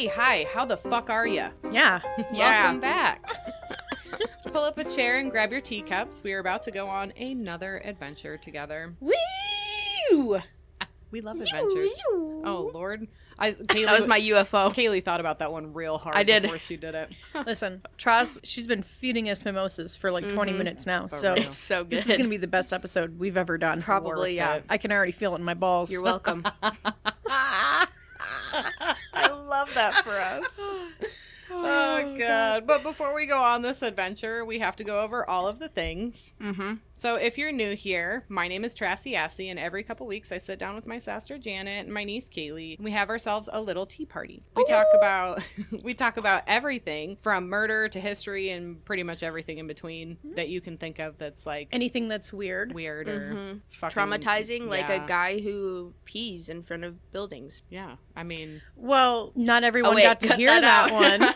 Hey, hi, how the fuck are ya? Yeah. Welcome back. Pull up a chair and grab your teacups. We are about to go on another adventure together. Woo! We love adventures. Oh, Lord. That was my UFO. Kaylee thought about that one real hard I did. before she did it. Listen, Tross, she's been feeding us mimosas for like 20 minutes now. For So real. It's so good. this is going to be the best episode we've ever done. Worth Probably, yeah. it. I can already feel it in my balls. You're welcome. I love that for us. Oh, God. But before we go on this adventure, we have to go over all of the things. Mm-hmm. So if you're new here, my name is Trassie Assy, and every couple weeks I sit down with my sister Janet and my niece Kaylee, and we have ourselves a little tea party. We talk about everything from murder to history and pretty much everything in between that you can think of that's like Anything that's weird. or fucking Traumatizing, like a yeah. guy who pees in front of buildings. Yeah, I mean, Well, not everyone wait, got to cut hear that that out. one.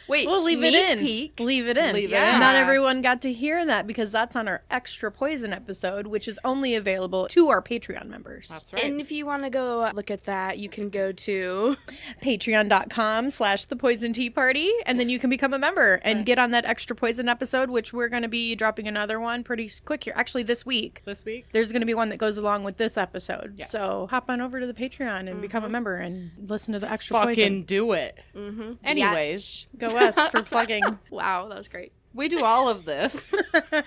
Wait, We'll leave it sneak in. peek? Leave it in. Leave it in. Not everyone got to hear that because that's on our extra poison episode, which is only available to our Patreon members. that's right. And if you want to go look at that, you can go to... Patreon.com/thepoisonteaparty, and then you can become a member and get on that extra poison episode, which we're going to be dropping another one pretty quick here. Actually, this week. This week? There's going to be one that goes along with this episode. Yes. So hop on over to the Patreon and become a member and listen to the extra Fucking poison. do it. Mm-hmm. Anyways, Go us for plugging. Wow, that was great. we do all of this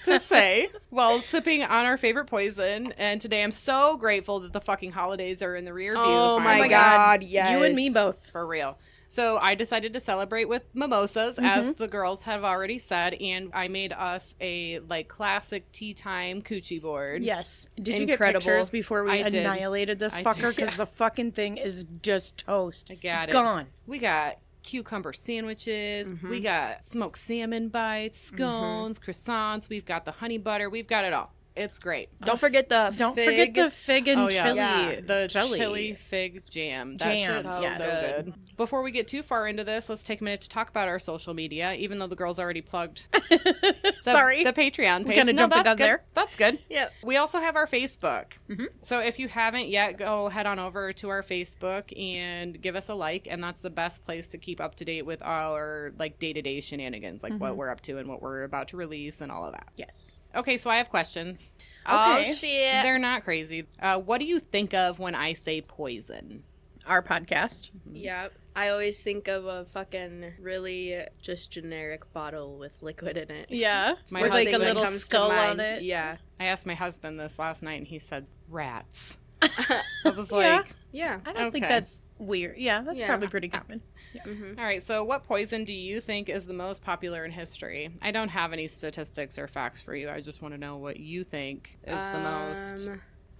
to say while sipping on our favorite poison. And today I'm so grateful that the fucking holidays are in the rear view. Oh my finally. God, yes. You and me both. For real. So I decided to celebrate with mimosas, as the girls have already said, and I made us a like classic tea time coochie board. Yes. Did you Incredible. get pictures before we I did. annihilated this I fucker? did. Because the fucking thing is just toast. I got It's it. gone. We got cucumber sandwiches. We got smoked salmon bites, scones, croissants. We've got the honey butter. We've got it all. It's great. Don't forget the Don't fig. forget the fig and chili. Yeah, the jelly. chili fig jam. That Jam, shit's yes. so good. Before we get too far into this, let's take a minute to talk about our social media, even though the girls already plugged Sorry. the Patreon page. We kinda jumped the that's gun good. there. That's good. Yep. We also have our Facebook. So if you haven't yet, go head on over to our Facebook and give us a like, and that's the best place to keep up to date with our like day-to-day shenanigans, like what we're up to and what we're about to release and all of that. Yes. Okay, so I have questions. Oh, Okay. shit. They're not crazy. What do you think of when I say poison? Our podcast. Yeah. I always think of a fucking really just generic bottle with liquid in it. Yeah. My With like a husband little comes to skull on mind. it. Yeah. I asked my husband this last night, and he said rats. I was like, Yeah. I don't think Okay. that's weird. Yeah, that's Yeah. probably pretty common. all right, so what poison do you think is the most popular in history? I don't have any statistics or facts for you. I just want to know what you think is the most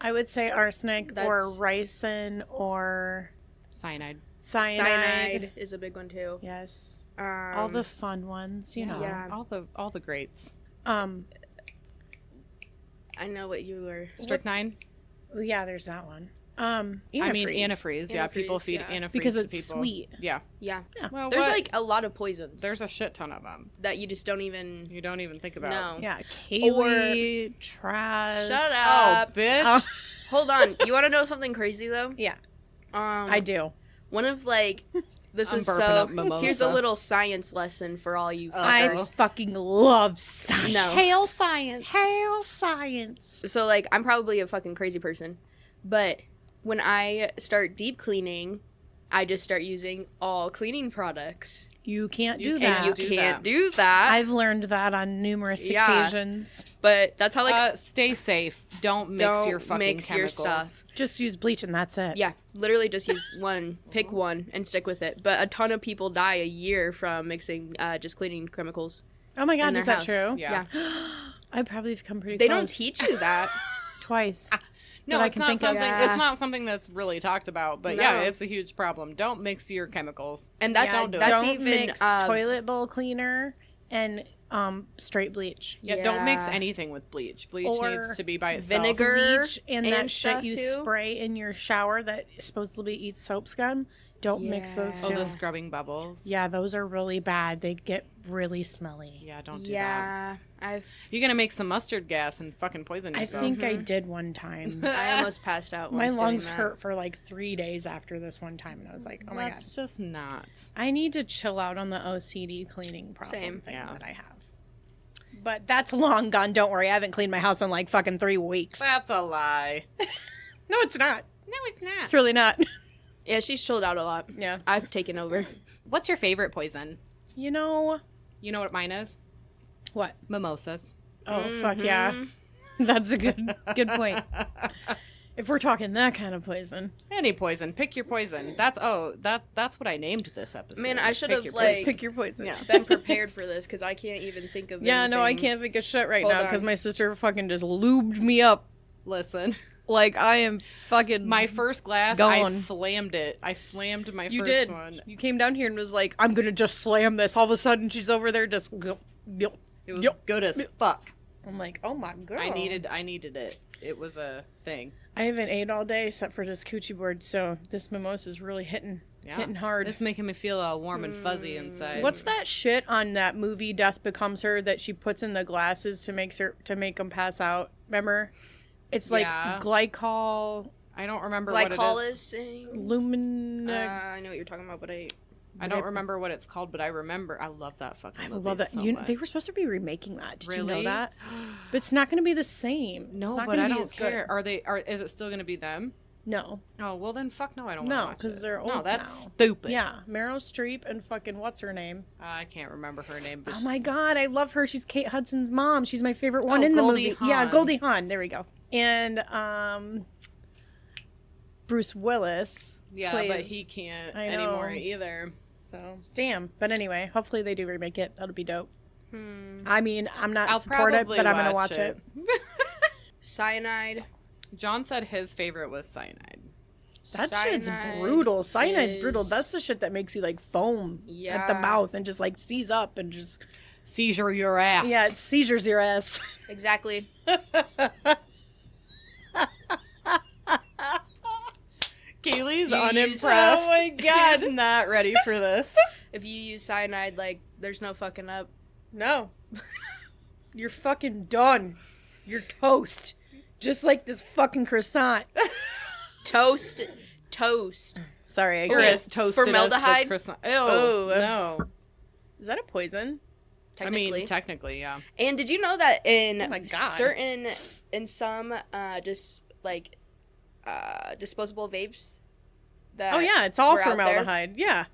I would say arsenic or That's- ricin or cyanide. cyanide. is a big one too. Yes. All the fun ones, you know. Yeah. All the greats. I know what you were. Strychnine? Yeah, there's that one. I mean antifreeze. Yeah, people Antifreeze, feed yeah. antifreeze Because to it's people. sweet. Yeah. Yeah. Well, There's what- like a lot of poisons. there's a shit ton of them. that you just don't even. You don't even think about. No. Yeah, Kaylee, trash. Shut Oh, up. bitch. Hold on. You want to know something crazy though? Yeah, I I do. One of like. This I'm is burping so. up mimosa. Here's a little science lesson for all you I fuckers. fucking love science. No. Hail science. Hail science. So like I'm probably a fucking crazy person, but when I start deep cleaning, I just start using all cleaning products. You can't do can't that. You do can't that. do that. I've learned that on numerous Yeah. occasions. But that's how like Stay safe. Don't mix don't your fucking mix your chemicals. stuff. Just use bleach and that's it. Yeah, literally just use one, pick one, and stick with it. But a ton of people die a year from mixing just cleaning chemicals. Oh my god, in is their that house. true? Yeah. I probably have come pretty They close. don't teach you that. Twice. No, that I it's can not think of. something. Yeah. It's not something that's really talked about. But No. yeah, it's a huge problem. Don't mix your chemicals. And that's Don't do it. that's Don't even mix toilet bowl cleaner and straight bleach. Yeah, don't mix Yeah. anything with bleach. Bleach Or needs to be by itself. vinegar. Bleach and and that shit stuff, you too. spray in your shower that supposedly eats soap scum. Don't mix those Oh, two. the scrubbing bubbles. Yeah, those are really bad. They get really smelly. Yeah, don't do that. Yeah, You're gonna make some mustard gas and fucking poison I yourself. think I did one time. I almost passed out. My once lungs doing that. hurt for like 3 days after this one time, and I was like, oh my That's god. just not. I need to chill out on the OCD cleaning problem Same. thing Yeah. that I have. But that's long gone. Don't worry. I haven't cleaned my house in like fucking 3 weeks. That's a lie. No, it's not. No, it's not. It's really not. Yeah, she's chilled out a lot. Yeah. I've taken over. What's your favorite poison? You know You know what mine is? what? Mimosas. Oh, fuck yeah. That's a good point. If we're talking that kind of poison. Any poison. Pick your poison. That's what I named this episode. Man, I should have, Your like- poison. Pick your poison. Yeah. Been prepared for this because I can't even think of Yeah, no, I anything. can't think of shit right Hold now on. because my sister fucking just lubed me up. Listen. Like, I am fucking... My first glass, I Gone. slammed it. I slammed my You first did. one. You came down here and was like, I'm gonna just slam this. All of a sudden, she's over there just... Yep. It was Yep. good as fuck. I'm like, oh my god. I needed it. It was a thing. I haven't ate all day except for this coochie board, so this mimosa is really hitting hard. It's making me feel all warm and fuzzy inside. What's that shit on that movie Death Becomes Her that she puts in the glasses to make them pass out? Remember? It's like Yeah. glycol, I don't remember what it is. Glycolysis. lumin. I know what you're talking about, but I don't remember what it's called, but I remember. I love that fucking I movie love that. so They much. were supposed to be remaking that. Did you Really? know that? But it's not going to be the same. It's No, not but gonna I be don't as good. care. Is it still going to be them? No. Oh, well then fuck no, I don't No, want to watch 'cause it. they're No, old that's now. stupid. Yeah, Meryl Streep and fucking what's her name? I can't remember her name, but Oh my god, I love her. She's Kate Hudson's mom. She's my favorite one Oh, in the Goldie movie. Yeah, Hawn. Goldie Hawn. There we go. And Bruce Willis. yeah, plays- but he can't I know. anymore either. So damn. But anyway, hopefully they do remake it. That'll be dope. Hmm. I mean, I'm not I'll supportive, probably but I'm gonna watch it. cyanide. John said his favorite was cyanide. That shit's Cyanide brutal. Cyanide's is- brutal. That's the shit that makes you like foam at the Yeah. mouth and just like seize up and just Seizure your ass. yeah, it seizures your ass. Exactly. Kaylee's You unimpressed. use- Oh my God. She's not ready for this. If you use cyanide, like, there's no fucking up. No. You're fucking done. You're toast. Just like this fucking croissant. Toast. Sorry, I Chris agree. toasted Formaldehyde? us for croissant. Ew, Oh. no. Is that a poison? Technically. I mean, technically, yeah. And did you know that in Oh my God. in some disposable vapes that Oh yeah, it's all were out there? formaldehyde. Yeah.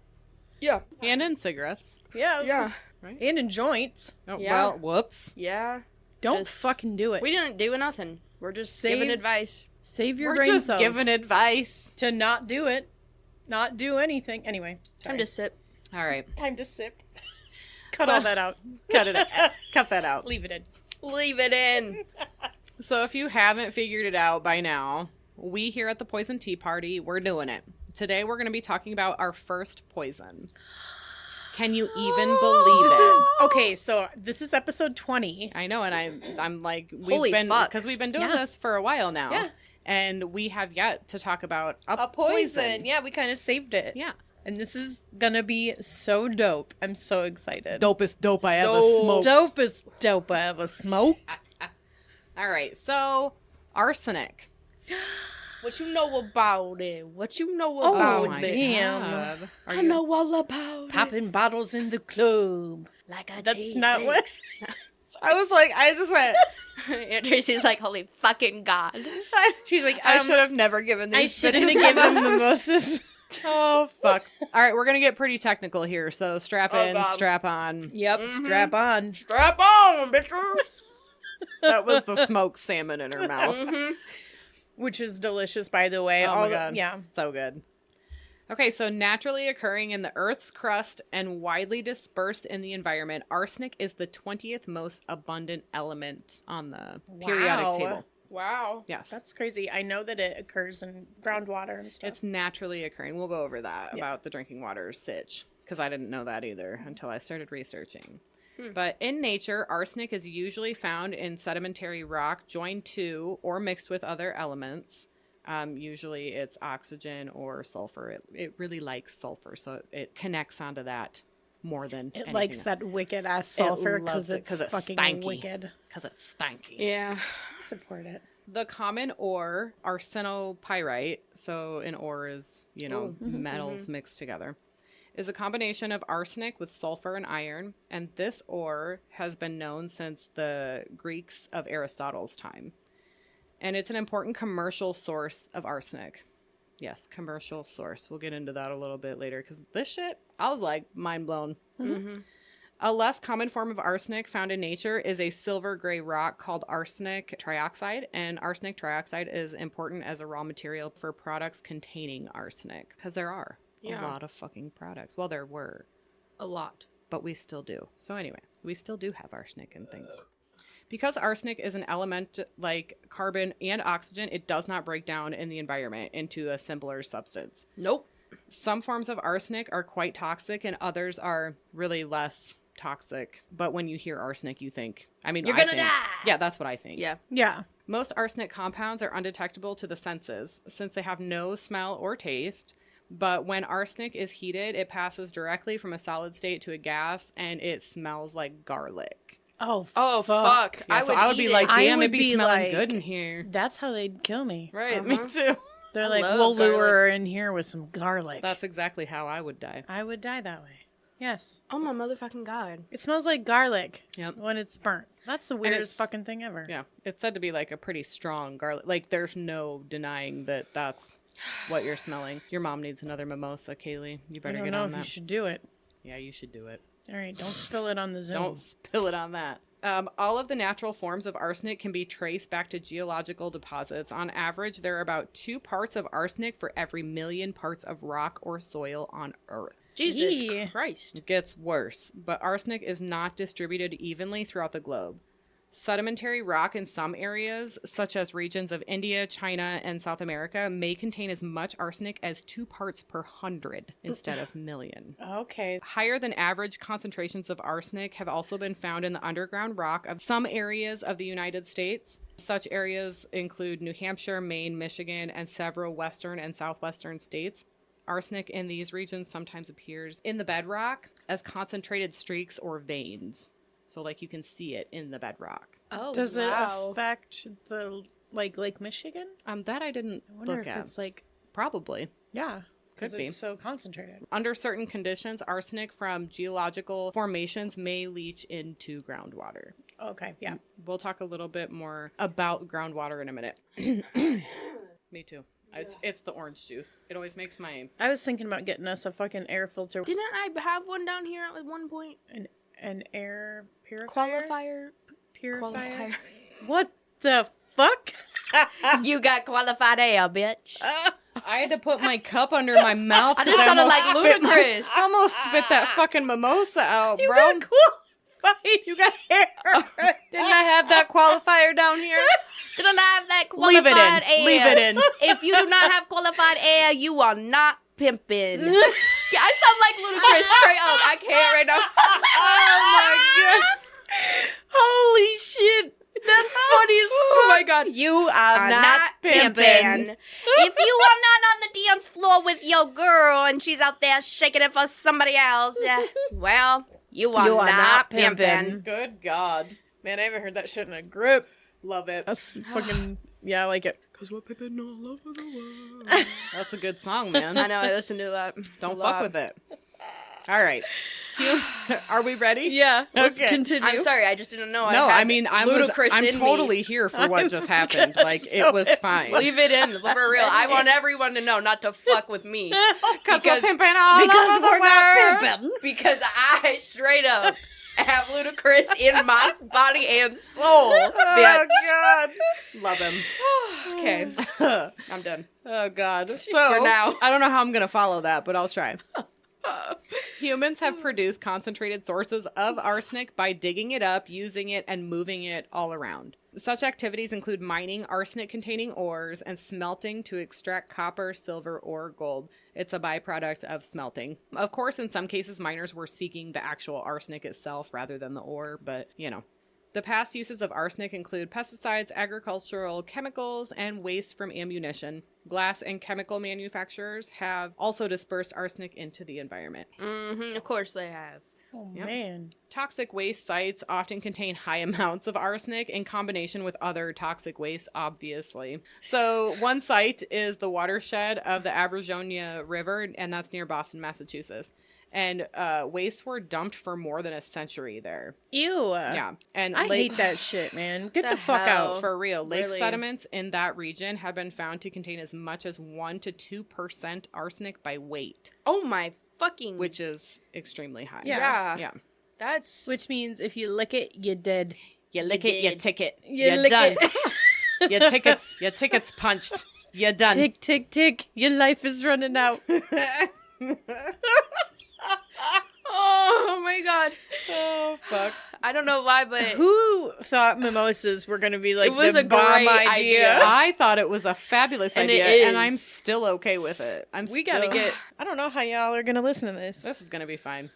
Yeah. And in cigarettes. Yeah. Yeah. And in joints. Oh, Yeah. well, whoops. Yeah. Don't Just- fucking do it. We didn't do nothing. We're just Save- giving advice. Save your We're brain just cells giving advice. to not do it. Not do anything. Anyway. Time to sip. All right. Time to sip. Cut So- all that out. Cut it. Cut that out. Leave it in. Leave it in. So if you haven't figured it out by now, we here at the Poison Tea Party, we're doing it. Today we're going to be talking about our first poison. Can you even believe This it? is okay, so this is episode 20. I know, and I'm like, Holy fuck. because we've been doing Yeah. this for a while now. Yeah. And we have yet to talk about A poison. Yeah, we kind of saved it. Yeah. And this is gonna be so dope. I'm so excited. Dopest dope I ever Dope. smoked. Dopest dope I ever smoked. All right, so arsenic. What you know about it? What you know Oh, about my it? damn. God. Are I you- know all about it. Popping bottles in the club. Like a That's not what. I was like, I just went. And Tracy's like, holy fucking God. She's like, I should have never given these. I shouldn't bitches have given them mimosas. mimosas. Oh fuck! All right, we're gonna get pretty technical here, so strap Oh, in, God. strap on. Yep, strap on. Strap on, bitch. That was the smoked salmon in her mouth. Which is delicious, by the way. Oh All my the- god, yeah. so good. Okay, so naturally occurring in the Earth's crust and widely dispersed in the environment, arsenic is the 20th most abundant element on the periodic Wow. table. Wow. Yes, That's crazy. I know that it occurs in groundwater and stuff. it's naturally occurring. We'll go over that Yeah. about the drinking water sitch because I didn't know that either until I started researching. But in nature, arsenic is usually found in sedimentary rock joined to or mixed with other elements. Usually it's oxygen or sulfur. It really likes sulfur, so it connects onto that more than It anything likes else. that wicked ass sulfur loves because it it's 'cause it's fucking stanky. wicked. Because it's stanky. Yeah. I support it. The common ore, arsenopyrite, so an ore is, metals mixed together, is a combination of arsenic with sulfur and iron, and this ore has been known since the Greeks of Aristotle's time. And it's an important commercial source of arsenic. Yes, commercial source. We'll get into that a little bit later, because this shit, I was like, mind blown. Mm-hmm. A less common form of arsenic found in nature is a silver gray rock called arsenic trioxide. And arsenic trioxide is important as a raw material for products containing arsenic. Because there are a lot of fucking products. Well, there were. A lot. But we still do. So anyway, we still do have arsenic in things. Because arsenic is an element like carbon and oxygen, it does not break down in the environment into a simpler substance. Nope. Some forms of arsenic are quite toxic and others are really less toxic. But when you hear arsenic, you think, You're gonna die. Yeah, that's what I think. Yeah. Yeah. Most arsenic compounds are undetectable to the senses since they have no smell or taste. But when arsenic is heated, it passes directly from a solid state to a gas and it smells like garlic. Oh, fuck. Yeah, I would be eat like, it. I damn, would it'd be be smelling like- good in here. That's how they'd kill me. Right, me too. They're I like, love we'll lure garlic. her in here with some garlic. That's exactly how I would die. I would die that way. Yes. Oh my motherfucking god. It smells like garlic Yep. when it's burnt. That's the it's- weirdest fucking thing ever. Yeah, it's said to be like a pretty strong garlic. Like, there's no denying that that's what you're smelling. Your mom needs another mimosa, Kaylee. You I better don't get know on if that. you should do it. Yeah, you should do it. All right, don't spill it on the Zoom. Don't spill it on that. All of the natural forms of arsenic can be traced back to geological deposits. On average, there are about 2 parts of arsenic for every million parts of rock or soil on Earth. Jesus Yee. Christ. It gets worse, but arsenic is not distributed evenly throughout the globe. Sedimentary rock in some areas, such as regions of India, China, and South America, may contain as much arsenic as 2 parts per 100 instead of million. Okay. Higher than average concentrations of arsenic have also been found in the underground rock of some areas of the United States. Such areas include New Hampshire, Maine, Michigan, and several western and southwestern states. Arsenic in these regions sometimes appears in the bedrock as concentrated streaks or veins. So, like, you can see it in the bedrock. Oh, Does wow. it affect the Lake Michigan? That I didn't I wonder look if at. it's like, Probably. yeah, because Could be. it's so concentrated. Under certain conditions, arsenic from geological formations may leach into groundwater. Okay, yeah. We'll talk a little bit more about groundwater in a minute. Me too. It's the orange juice. It always makes my... I was thinking about getting us a fucking air filter, Didn't I have one down here at one point? an air purifier. Qualifier. What the fuck? You got qualified air, bitch. I had to put my cup under my mouth. I just sounded like Ludacris. I almost spit that fucking mimosa out, You bro. got qualified. You got hair. Didn't I have that qualifier down here? Didn't I have that Leave qualified it in. air? Leave it in. If you do not have qualified air, you are not pimping. Yeah, I sound like Ludacris straight up. I can't right now. Oh my god. Holy shit. That's funny as fuck. Oh my god. You are not pimping. If you are not on the dance floor with your girl and she's out there shaking it for somebody else, well, you are not pimping. Good God. Man, I haven't heard that shit in a grip. Love it. That's fucking, yeah, I like it. Because we're pimping all over the world. That's a good song, man. I know, I listened to that. Don't fuck with it. All right. Are we ready? Yeah, let's Okay. continue. I'm sorry, I just didn't know. No, I had I mean, I'm Ludacris in totally me. here for what just happened. Like, so it was fine. Leave it in, for real. I want everyone to know not to fuck with me. Because we're Because- pimping all because over the we're not world. pimping. Because I straight up have Ludacris in my body and soul, bitch. Oh, God. Love him. Okay, I'm done. Oh, God. So, For now. I don't know how I'm going to follow that, but I'll try. Humans have produced concentrated sources of arsenic by digging it up, using it, and moving it all around. Such activities include mining arsenic-containing ores and smelting to extract copper, silver, or gold. It's a byproduct of smelting. Of course, in some cases, miners were seeking the actual arsenic itself rather than the ore, but, The past uses of arsenic include pesticides, agricultural chemicals, and waste from ammunition. Glass and chemical manufacturers have also dispersed arsenic into the environment. Mm-hmm. Of course they have. Oh, Yep. man. Toxic waste sites often contain high amounts of arsenic in combination with other toxic waste, obviously. So one site is the watershed of the Abrazonia River, and that's near Boston, Massachusetts. And wastes were dumped for more than a century there. Ew. Yeah. And I hate that shit, man. Get the fuck hell? out. For real, lake Really? sediments in that region have been found to contain as much as 1 to 2% arsenic by weight, Oh my fucking. which is extremely high. Yeah. Yeah. That's. Which means if you lick it, you're dead. You lick it, you did. ticket. You You're lick done. it. Your ticket's punched. You're done. Tick, tick, tick. Your life is running out. Oh my god. Oh, fuck. I don't know why, but Who thought mimosas were going to be like It was the a bomb great idea. I thought it was a fabulous And it idea, and is. I'm still okay with it. We got to get... I don't know how y'all are going to listen to this. This is going to be fine.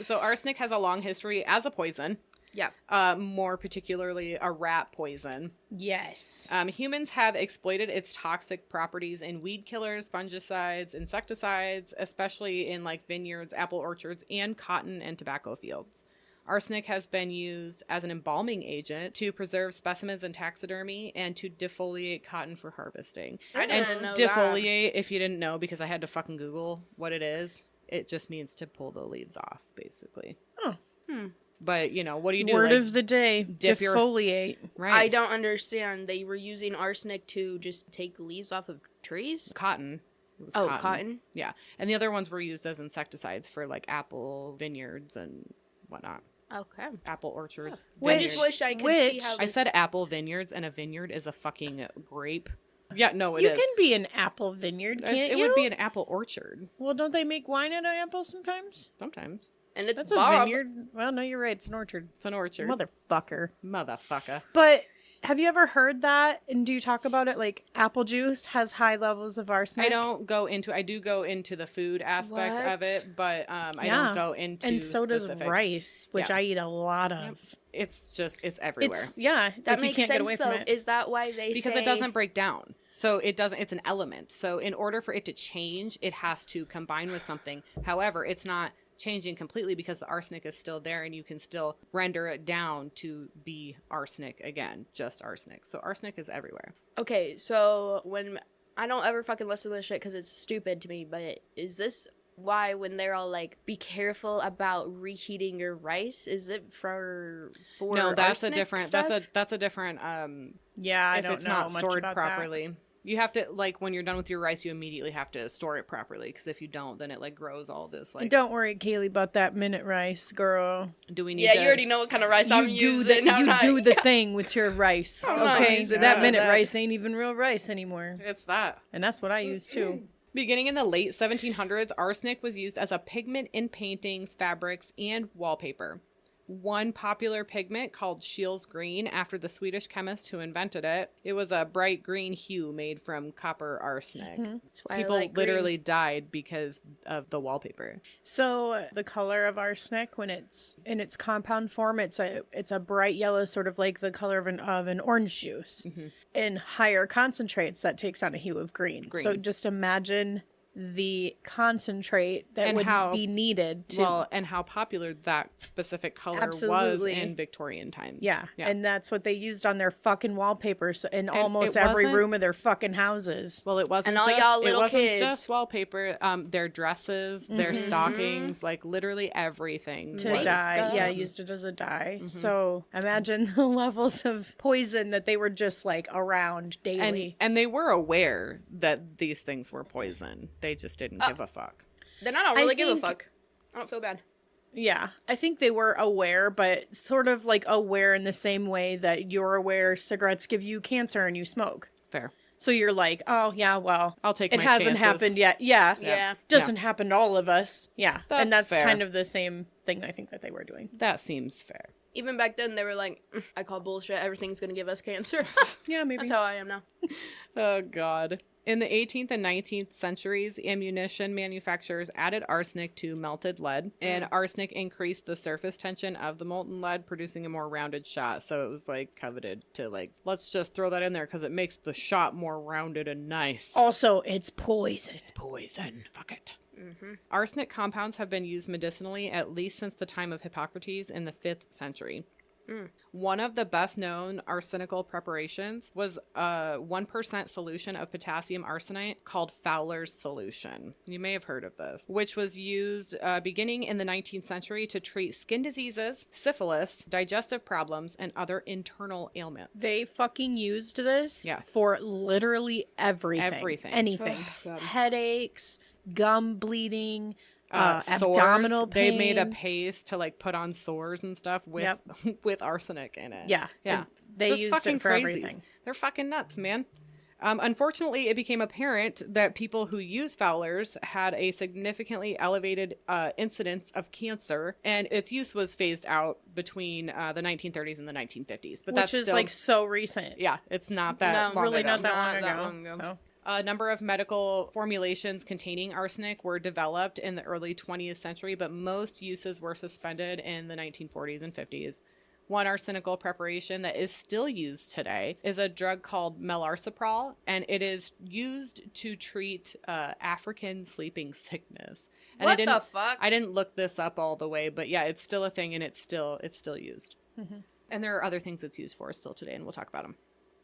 So arsenic has a long history as a poison, yeah. more particularly a rat poison. Yes. Humans have exploited its toxic properties in weed killers, fungicides, insecticides, especially in like vineyards, apple orchards, and cotton and tobacco fields. Arsenic has been used as an embalming agent to preserve specimens in taxidermy and to defoliate cotton for harvesting. I And didn't know defoliate, if you didn't know, because I had to fucking Google what it is, it just means to pull the leaves off, basically. Oh. But, you know, what do you do? Word like, of the day. dip your- Defoliate. right. I don't understand. They were using arsenic to just take leaves off of trees? Cotton. It was Oh, cotton? Yeah. And the other ones were used as insecticides for like apple vineyards and whatnot. Okay. Apple orchards. I vineyards. just wish I could see Which- how I this... said apple vineyards, and a vineyard is a fucking grape. Yeah, no, it You is. can be an apple vineyard, can't It you? would be an apple orchard Well, don't they make wine out of apples sometimes? sometimes. And it's That's a Bob. vineyard. Well, no, you're right. It's an orchard. It's an orchard. Motherfucker. Motherfucker. But have you ever heard that? And do you talk about it? Like apple juice has high levels of arsenic. I do go into the food aspect of What? it, but I Yeah. don't go into And so does specifics. rice, which Yeah. I eat a lot of. It's everywhere. It's yeah. That like, you makes can't get sense, away though. from it. Is that why they because say... it doesn't break down. So it's an element. So in order for it to change, it has to combine with something. However, it's not changing completely because the arsenic is still there and you can still render it down to be arsenic again, just arsenic. So arsenic is everywhere. Okay, so when... I don't ever fucking listen to this shit because it's stupid to me, but is this why when they're all like, be careful about reheating your rice? Is it for No, that's a arsenic different stuff? that's a different Yeah, I if don't it's know not much stored about properly. You have to, like, when you're done with your rice, you immediately have to store it properly, because if you don't, then it like grows all this that. like. Don't worry, Kaylee, about that minute rice, girl. Do we need? Yeah, to, you already know what kind of rice I'm you do using. the, I'm you not- do the thing with your rice, I'm not okay? using That none of minute that. rice ain't even real rice anymore, It's that. and that's what I use too. Beginning in the late 1700s, arsenic was used as a pigment in paintings, fabrics, and wallpaper. One popular pigment called Scheele's green after the Swedish chemist who invented it. It was a bright green hue made from copper arsenic. That's why I People like green. literally died because of the wallpaper. So the color of arsenic, when it's in its compound form, it's a bright yellow, sort of like the color of an orange juice. In higher concentrates, that takes on a hue of green. So just imagine the concentrate that And would how- be needed to and how popular that specific color was Absolutely. in Victorian times. yeah, and that's what they used on their fucking wallpapers in And almost it every wasn't- room of their fucking houses. Well, it wasn't And all just, y'all it little wasn't kids. just wallpaper. Their dresses, their stockings, like literally everything. To was- dye, stuff. yeah, used it as a dye. So imagine the levels of poison that they were just like around daily. And they were aware that these things were poison. They just didn't give a fuck. Then I don't really give a think- fuck. I don't feel bad. Yeah, I think they were aware, but sort of like aware in the same way that you're aware cigarettes give you cancer and you smoke. Fair. So you're like, oh, yeah, well, I'll take it my hasn't chances. happened yet. Yeah. Yeah. Doesn't happen to all of us. Yeah. And That's that's fair. kind of the same thing I think that they were doing. That seems fair. Even back then, they were like, I call bullshit. Everything's going to give us cancer. Yeah, maybe. That's how I am now. Oh, God. In the 18th and 19th centuries, ammunition manufacturers added arsenic to melted lead, and arsenic increased the surface tension of the molten lead, producing a more rounded shot. So it was like coveted to like, let's just throw that in there because it makes the shot more rounded and nice. Also, it's poison. It's poison. Fuck it. Arsenic compounds have been used medicinally at least since the time of Hippocrates in the 5th century. One of the best known arsenical preparations was a 1% solution of potassium arsenite called Fowler's solution. You may have heard of this, which was used beginning in the 19th century to treat skin diseases, syphilis, digestive problems, and other internal ailments. They fucking used this Yes. for literally everything. Everything. Anything. God. Headaches, gum bleeding, Sores. abdominal pain. They made a paste to like put on sores and stuff with with arsenic in it. Yeah. Yeah. And they Just used fucking it for crazies. everything. They're fucking nuts, man. Unfortunately, it became apparent that people who used Fowler's had a significantly elevated incidence of cancer, and its use was phased out between the 1930s and the 1950s. But Which is still, like so recent. yeah, it's not that long really ago. not that Not that long long ago. ago. So. A number of medical formulations containing arsenic were developed in the early 20th century, but most uses were suspended in the 1940s and 50s. One arsenical preparation that is still used today is a drug called melarsoprol, and it is used to treat African sleeping sickness. And What the fuck? I didn't look this up all the way, but yeah, it's still a thing, and it's still used. And there are other things it's used for still today, and we'll talk about them.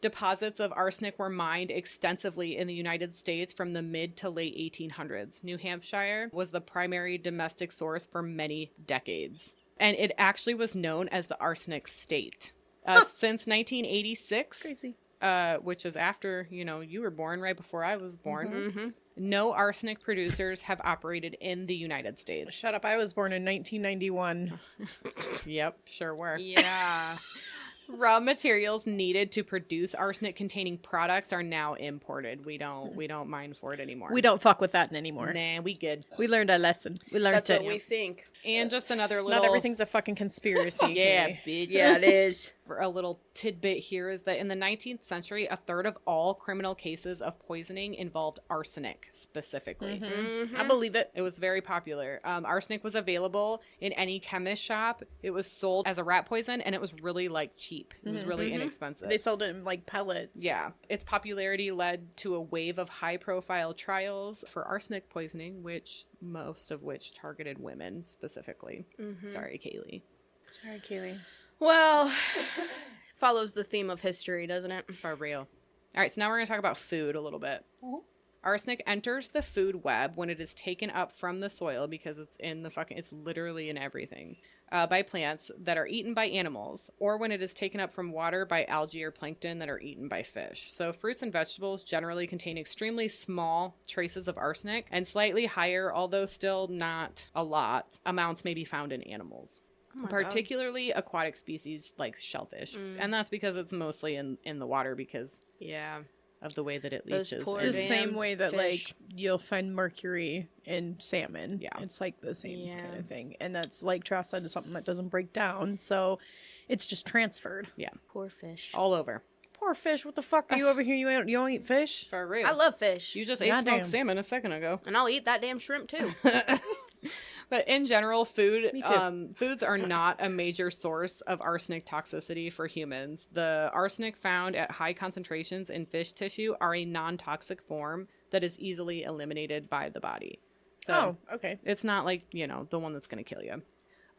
Deposits of arsenic were mined extensively in the United States from the mid to late 1800s. New Hampshire was the primary domestic source for many decades. And it actually was known as the arsenic state. Since 1986, Crazy. which is after, you were born, right before I was born, no arsenic producers have operated in the United States. Shut up. I was born in 1991. Yep, sure were. Yeah. Raw materials needed to produce arsenic-containing products are now imported. We don't mine for it anymore. We don't fuck with that anymore. Nah, we good. We learned our lesson. We learned That's it. what we think. And just another little... Not everything's a fucking conspiracy. Yeah, Haley. bitch. Yeah, it is. A little tidbit here is that in the 19th century, a third of all criminal cases of poisoning involved arsenic specifically. I believe it. It was very popular. Arsenic was available in any chemist shop. It was sold as a rat poison, and it was really cheap. It was really inexpensive. They sold it in like pellets. Yeah. Its popularity led to a wave of high-profile trials for arsenic poisoning, most of which targeted women specifically. Sorry, Kaylee. Sorry, Kaylee. Well, follows the theme of history, doesn't it? For real. All right, so now we're going to talk about food a little bit. Arsenic enters the food web when it is taken up from the soil because it's literally in everything, by plants that are eaten by animals, or when it is taken up from water by algae or plankton that are eaten by fish. So fruits and vegetables generally contain extremely small traces of arsenic, and slightly higher, although still not a lot, amounts may be found in animals. Particularly aquatic species like shellfish. And that's because it's mostly in the water because of the way that it Those leaches. poor The And- damn same way that fish. you'll find mercury in salmon. Yeah. It's like the same Yeah. kind of thing. And that's like Trav said, is something that doesn't break down. So it's just transferred. yeah, Poor fish. all over. Poor fish. What the fuck are you over here? You don't eat fish? For real. I love fish. You just ate Goddamn. smoked salmon a second ago. And I'll eat that damn shrimp too. But in general, Me foods are not a major source of arsenic toxicity for humans. The arsenic found at high concentrations in fish tissue are a non-toxic form that is easily eliminated by the body. So okay. it's not like, the one that's going to kill you.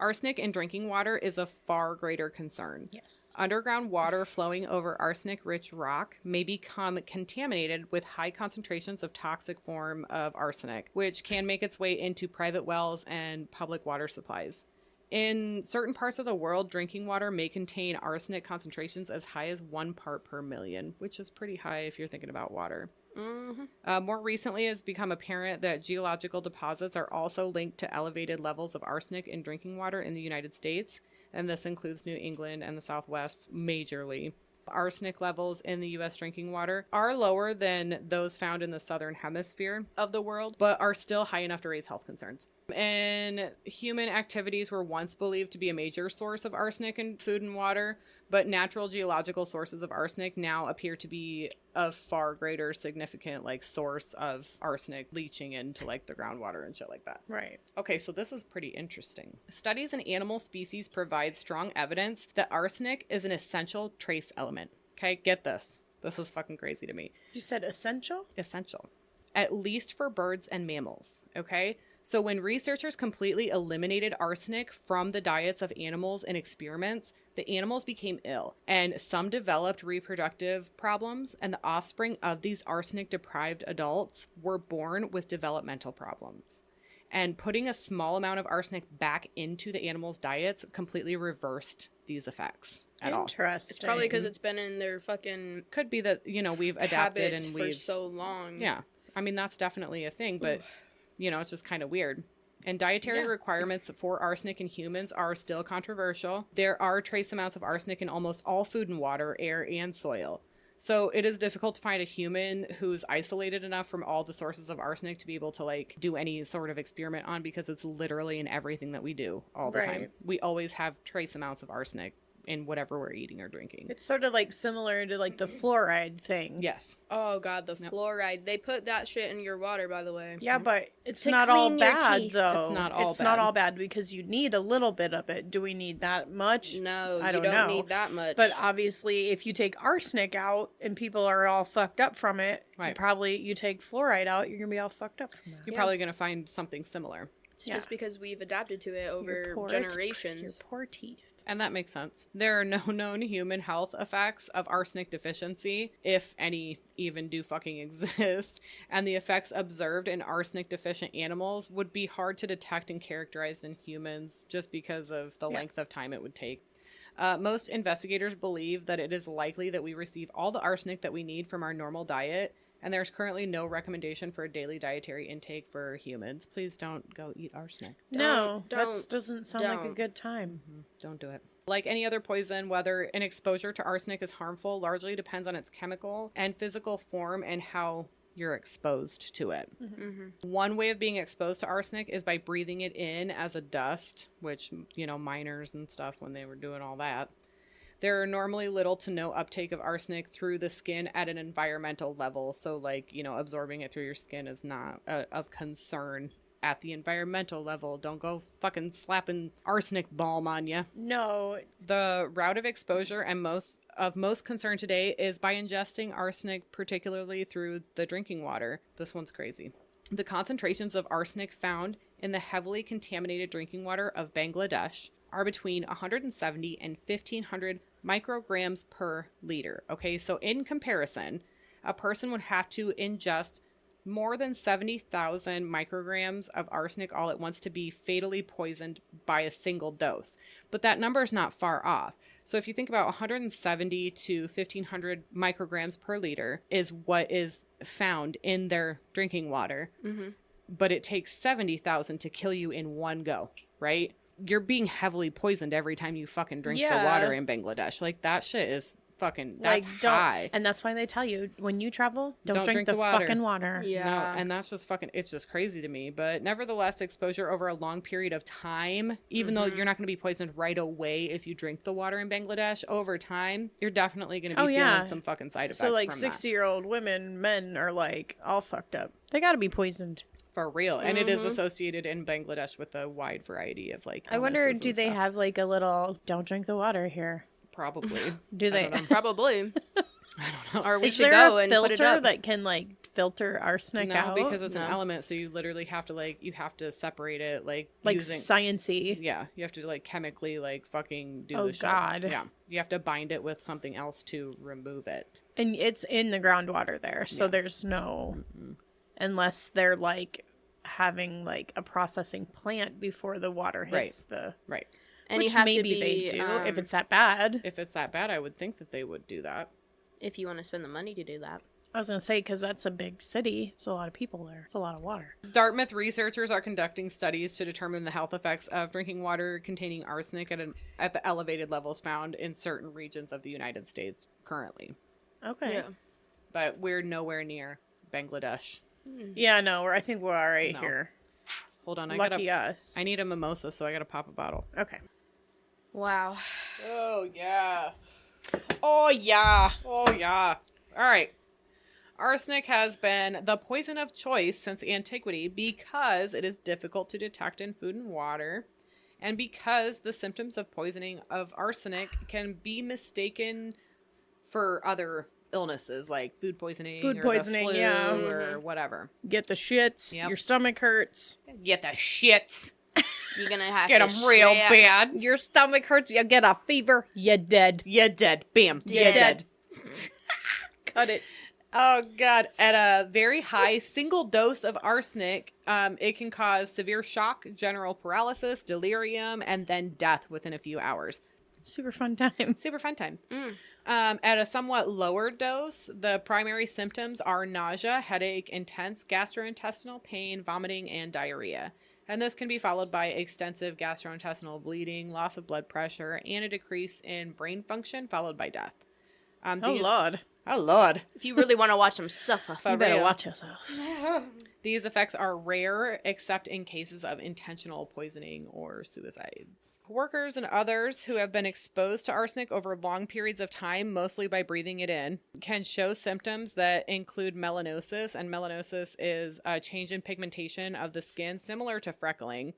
Arsenic in drinking water is a far greater concern. Yes. Underground water flowing over arsenic-rich rock may become contaminated with high concentrations of toxic form of arsenic, which can make its way into private wells and public water supplies. In certain parts of the world, drinking water may contain arsenic concentrations as high as 1 part per million, which is pretty high if you're thinking about water. More recently, it's become apparent that geological deposits are also linked to elevated levels of arsenic in drinking water in the United States, and this includes New England and the Southwest majorly. Arsenic levels in the U.S. drinking water are lower than those found in the southern hemisphere of the world, but are still high enough to raise health concerns. And human activities were once believed to be a major source of arsenic in food and water, but natural geological sources of arsenic now appear to be a far greater significant like source of arsenic leaching into like the groundwater and shit like that. Right. Okay, so this is pretty interesting. Studies in animal species provide strong evidence that arsenic is an essential trace element. Okay, get this. This is fucking crazy to me. You said essential? Essential. At least for birds and mammals, okay? So when researchers completely eliminated arsenic from the diets of animals in experiments, the animals became ill, and some developed reproductive problems, and the offspring of these arsenic-deprived adults were born with developmental problems. And putting a small amount of arsenic back into the animals' diets completely reversed these effects at all. Interesting. It's probably because it's been in their fucking Could be that, we've adapted habits and for we've... so long. Yeah. I mean, that's definitely a thing, but, it's just kind of weird. And dietary requirements for arsenic in humans are still controversial. There are trace amounts of arsenic in almost all food and water, air, and soil. So it is difficult to find a human who's isolated enough from all the sources of arsenic to be able to, like, do any sort of experiment on, because it's literally in everything that we do all the time. We always have trace amounts of arsenic in whatever we're eating or drinking. It's sort of like similar to like the fluoride thing. Yes. Oh god, the fluoride. They put that shit in your water, by the way. Yeah, but it's To not all clean your bad teeth. though. It's not all It's bad. not all bad because you need a little bit of it. Do we need that much? No, I you don't don't know. need that much. But obviously, if you take arsenic out and people are all fucked up from it, Right. you take fluoride out, you're gonna be all fucked up from that. You're probably going to find something similar. it's just because we've adapted to it over Your generations. poor teeth. And that makes sense. There are no known human health effects of arsenic deficiency, if any even do fucking exist. And the effects observed in arsenic deficient animals would be hard to detect and characterize in humans just because of the length of time it would take. Most investigators believe that it is likely that we receive all the arsenic that we need from our normal diet, and there's currently no recommendation for a daily dietary intake for humans. Please don't go eat arsenic. No, that don't- doesn't sound like a don't. good time. Don't do it. Like any other poison, whether an exposure to arsenic is harmful largely depends on its chemical and physical form and how you're exposed to it. One way of being exposed to arsenic is by breathing it in as a dust, which, miners and stuff, when they were doing all that. There are normally little to no uptake of arsenic through the skin at an environmental level. So, absorbing it through your skin is not of concern at the environmental level. Don't go fucking slapping arsenic balm on you. No, The route of exposure and most concern today is by ingesting arsenic, particularly through the drinking water. This one's crazy. The concentrations of arsenic found in the heavily contaminated drinking water of Bangladesh are between 170 and 1,500 micrograms per liter. Okay, so in comparison, a person would have to ingest more than 70,000 micrograms of arsenic all at once to be fatally poisoned by a single dose. But that number is not far off. So if you think about 170 to 1,500 micrograms per liter is what is found in their drinking water. But it takes 70,000 to kill you in one go, right? You're being heavily poisoned every time you fucking drink the water in Bangladesh. Like, that shit is fucking, that's high. And that's why they tell you when you travel, don't drink the water. fucking water. Yeah. No, and that's just fucking, it's just crazy to me. But nevertheless, exposure over a long period of time, even though you're not going to be poisoned right away if you drink the water in Bangladesh, over time, you're definitely going to be feeling some fucking side effects So like from 60-year-old men are like all fucked up. They got to be poisoned. For real. And it is associated in Bangladesh with a wide variety of like I wonder, illnesses do and they stuff. have like a little don't drink the water here? Probably. Do they? Probably. I don't know. Or we Is should there go a and put it filter up. that can like filter arsenic No, out? because it's an No. element, so you literally have to you have to separate it like using science-y. yeah, you have to chemically fucking do Oh, the shit. God. Yeah. You have to bind it with something else to remove it. And it's in the groundwater there, so Yeah. there's no, unless they're like having like a processing plant before the water hits the. Right. And Which you have maybe to be, they do if it's that bad. If it's that bad, I would think that they would do that. if you want to spend the money to do that. I was gonna say because that's a big city. It's a lot of people there. It's a lot of water. Dartmouth researchers are conducting studies to determine the health effects of drinking water containing arsenic at the elevated levels found in certain regions of the United States currently. Okay. But we're nowhere near Bangladesh. Yeah, no, I think we're all right No. here. Hold on. Lucky us. I need a mimosa, so I gotta pop a bottle. Okay. Wow. Oh, yeah. Oh, yeah. Oh, yeah. All right. Arsenic has been the poison of choice since antiquity because it is difficult to detect in food and water, and because the symptoms of poisoning of arsenic can be mistaken for other illnesses like food poisoning, Food or poisoning, the flu, yeah. or whatever. Get the shits. Yep. Your stomach hurts. Get the shits. You're gonna have Get to them real share. bad. Your stomach hurts. You get a fever. You're dead. You're dead. Bam. You're Dead. dead. Cut it. Oh, God. At a very high single dose of arsenic, it can cause severe shock, general paralysis, delirium, and then death within a few hours. Super fun time. Super fun time. At a somewhat lower dose, the primary symptoms are nausea, headache, intense gastrointestinal pain, vomiting, and diarrhea. And this can be followed by extensive gastrointestinal bleeding, loss of blood pressure, and a decrease in brain function, followed by death. Oh, Lord. Oh, Lord. If you really want to watch them suffer. You better real. watch yourself. These effects are rare, except in cases of intentional poisoning or suicides. Workers and others who have been exposed to arsenic over long periods of time, mostly by breathing it in, can show symptoms that include melanosis, and melanosis is a change in pigmentation of the skin similar to freckling.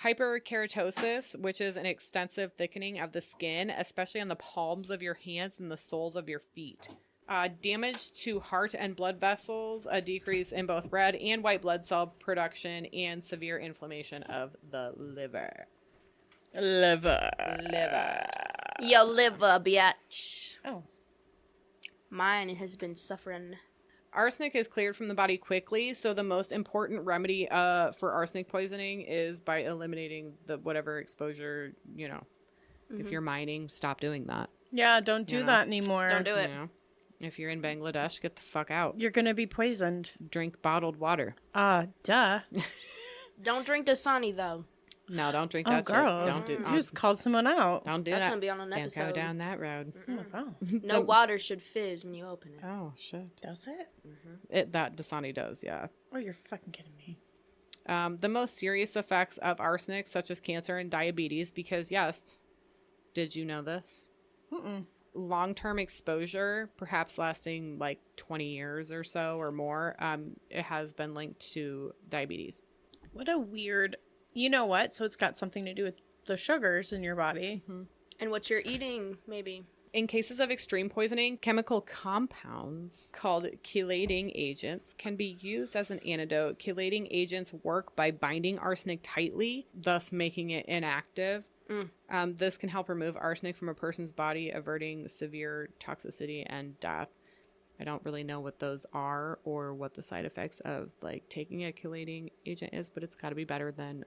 Hyperkeratosis, which is an extensive thickening of the skin, especially on the palms of your hands and the soles of your feet. Damage to heart and blood vessels, a decrease in both red and white blood cell production, and severe inflammation of the liver. Liver. Your liver, bitch. Oh. Mine has been suffering. Arsenic is cleared from the body quickly, so the most important remedy for arsenic poisoning is by eliminating the whatever exposure, If you're mining, stop doing that. Yeah, don't do that anymore. Don't do it. If you're in Bangladesh, get the fuck out. You're going to be poisoned. Drink bottled water. Duh. Don't drink Dasani, though. No, don't drink Oh, that girl. shit. Don't do. You just called someone out. Don't do That's that. gonna be on an Don't episode. go down that road. Oh, No water should fizz when you open it. Oh shit! does it? That Dasani does, yeah. Oh, you're fucking kidding me. The most serious effects of arsenic, such as cancer and diabetes, because yes, did you know this? Long-term exposure, perhaps lasting like 20 years or so or more, it has been linked to diabetes. What a weird... You know what? So it's got something to do with the sugars in your body. And what you're eating, maybe. In cases of extreme poisoning, chemical compounds called chelating agents can be used as an antidote. Chelating agents work by binding arsenic tightly, thus making it inactive. This can help remove arsenic from a person's body, averting severe toxicity and death. I don't really know what those are or what the side effects of like taking a chelating agent is, but it's got to be better than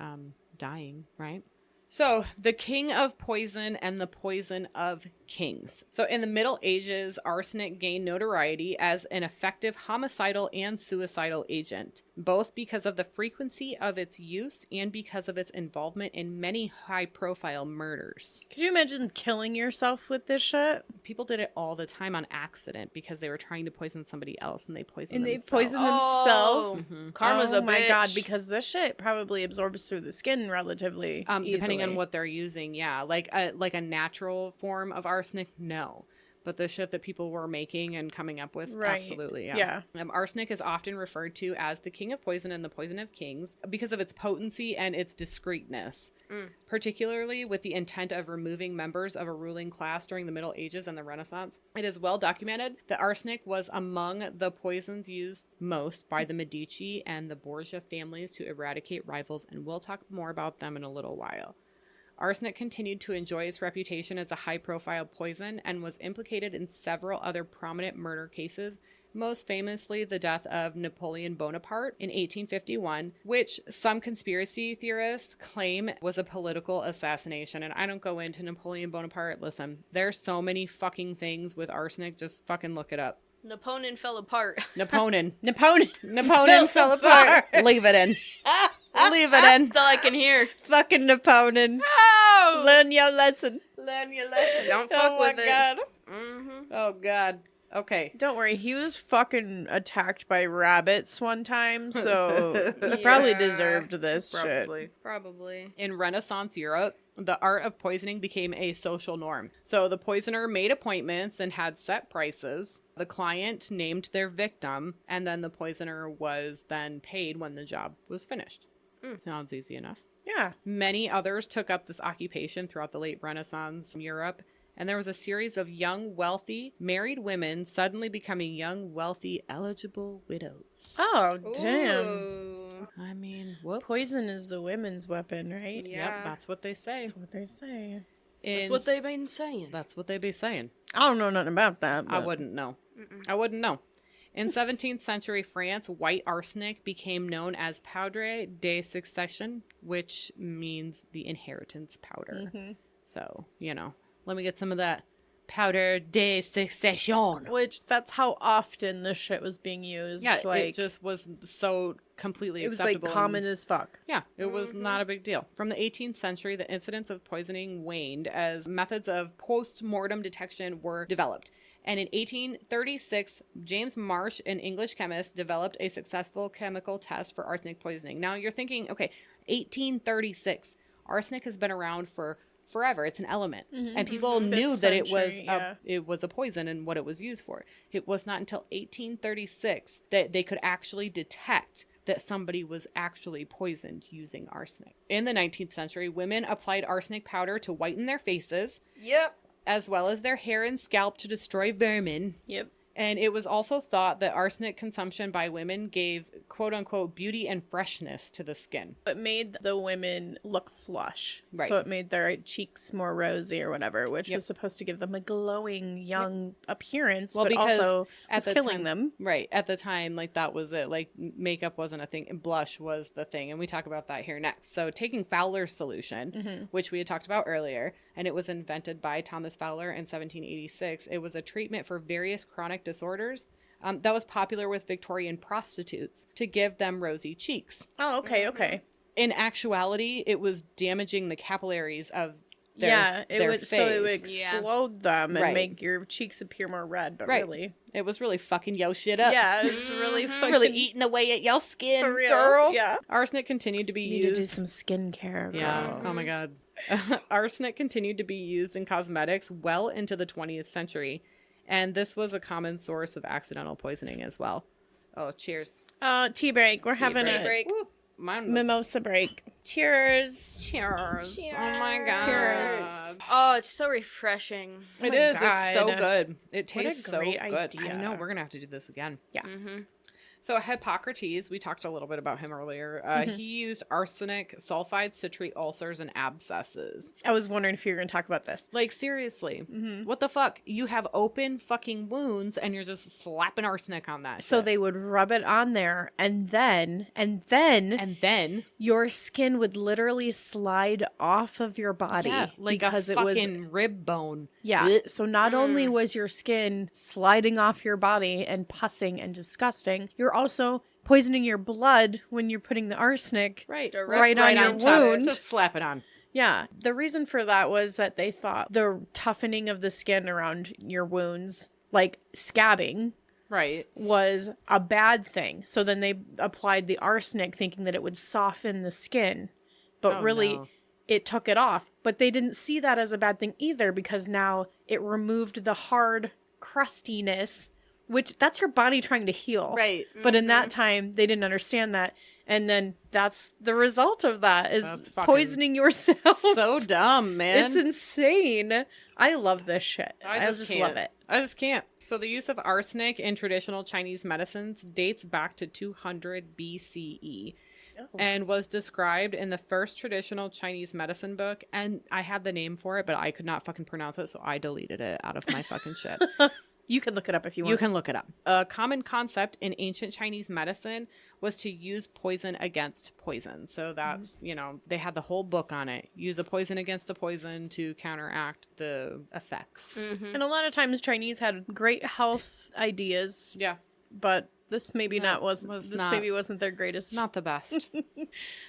dying, right? So, the king of poison and the poison of kings. So, in the Middle Ages, arsenic gained notoriety as an effective homicidal and suicidal agent, both because of the frequency of its use and because of its involvement in many high-profile murders. Could you imagine killing yourself with this shit? People did it all the time on accident because they were trying to poison somebody else and they poisoned themselves. poison Oh, themselves? karma's a bitch. Oh my god, because this shit probably absorbs through the skin relatively Depending easily. on what they're using, yeah. Like a natural form of arsenic, no. But the shit that people were making and coming up with, Right. absolutely, yeah. Arsenic is often referred to as the king of poison and the poison of kings because of its potency and its discreetness, particularly with the intent of removing members of a ruling class during the Middle Ages and the Renaissance. It is well documented that arsenic was among the poisons used most by the Medici and the Borgia families to eradicate rivals, and we'll talk more about them in a little while. Arsenic continued to enjoy its reputation as a high-profile poison and was implicated in several other prominent murder cases, most famously the death of Napoleon Bonaparte in 1851, which some conspiracy theorists claim was a political assassination. And I don't go into Napoleon Bonaparte. Listen, there's so many fucking things with arsenic. Just fucking look it up. Napoleon fell apart. Napoleon Napoleon fell apart. Leave it in. Leave it in. That's all I can hear. Fucking Napoleon. Oh! Learn your lesson. Learn your lesson. Don't fuck with it. God. Mm-hmm. Oh, God. Okay. Don't worry, he was fucking attacked by rabbits one time, so he probably Yeah. deserved this shit. Probably. In Renaissance Europe, the art of poisoning became a social norm. So the poisoner made appointments and had set prices. The client named their victim, and then the poisoner was then paid when the job was finished. Sounds easy enough. Yeah. Many others took up this occupation throughout the late Renaissance in Europe, and there was a series of young, wealthy, married women suddenly becoming young, wealthy, eligible widows. Oh, damn. Ooh. I mean, whoops. Poison is the women's weapon, right? Yeah. Yep, that's what they say. That's what they say. That's what they've been saying. That's what they be saying. I don't know nothing about that. I but- wouldn't know. I wouldn't know. In 17th century France, white arsenic became known as poudre de succession, which means the inheritance powder. So, let me get some of that powder de succession. Which, that's how often this shit was being used. Yeah, like, it just was so completely it was like acceptable. common as fuck. Yeah, it was not a big deal. From the 18th century, the incidence of poisoning waned as methods of post-mortem detection were developed. And in 1836, James Marsh, an English chemist, developed a successful chemical test for arsenic poisoning. Now you're thinking, okay, 1836. Arsenic has been around for forever. It's an element. And people knew that it was century, it was a poison and what it was used for. It was not until 1836 that they could actually detect that somebody was actually poisoned using arsenic. In the 19th century, women applied arsenic powder to whiten their faces, Yep. as well as their hair and scalp to destroy vermin. Yep. And it was also thought that arsenic consumption by women gave quote unquote beauty and freshness to the skin. It made the women look flush. Right. So it made their cheeks more rosy or whatever, which Yep. was supposed to give them a glowing young appearance, Well, but because also at was the killing time- them. Right. At the time, like that was it. Like makeup wasn't a thing and blush was the thing. And we talk about that here next. So taking Fowler's solution, which we had talked about earlier, and it was invented by Thomas Fowler in 1786. It was a treatment for various chronic disorders. That was popular with Victorian prostitutes to give them rosy cheeks. Oh, okay, okay. In actuality, it was damaging the capillaries of their, Yeah, it their would face. so it would Yeah. explode them and Right. make your cheeks appear more red, but Right. really. It was really fucking yo shit up. Yeah, it was really It's fucking really eating away at your skin, for real. girl. Yeah. Arsenic continued to be You need to used. do some skincare, girl. Yeah. Oh my god. Arsenic continued to be used in cosmetics well into the 20th century, and this was a common source of accidental poisoning as well. Oh, cheers. Tea break. We're having Tea a break. Whoop. Mine was... mimosa break. Cheers. Cheers. Oh my god. Cheers. Oh, it's so refreshing. It my is. It's so God. good. It What a tastes so great good. idea. I know. We're going to have to do this again. Yeah. So Hippocrates, we talked a little bit about him earlier. He used arsenic sulfides to treat ulcers and abscesses. I was wondering if you were going to talk about this. Like, seriously, what the fuck? You have open fucking wounds and you're just slapping arsenic on that So shit. they would rub it on there, and then And then, your skin would literally slide off of your body like because a it was fucking rib bone. yeah. Ugh. So not only was your skin sliding off your body and pussing and disgusting, you're also poisoning your blood when you're putting the arsenic Right. Direct right on your top. wound. Just slap it on. Yeah. The reason for that was that they thought the toughening of the skin around your wounds, like scabbing, Right. was a bad thing. So then they applied the arsenic thinking that it would soften the skin. But Oh, really, no. it took it off. But they didn't see that as a bad thing either because now it removed the hard crustiness, which that's your body trying to heal. Right. But in that time, they didn't understand that. And then that's the result of that is That's fucking- poisoning yourself. So dumb, man. It's insane. I love this shit. I just can't. love it. I just can't. So the use of arsenic in traditional Chinese medicines dates back to 200 BCE and was described in the first traditional Chinese medicine book. And I had the name for it, but I could not fucking pronounce it, so I deleted it out of my fucking shit. You can look it up if you want. You can look it up. A common concept in ancient Chinese medicine was to use poison against poison. So that's, they had the whole book on it. Use a poison against a poison to counteract the effects. And a lot of times Chinese had great health ideas, Yeah. but This maybe maybe wasn't their greatest Not the best.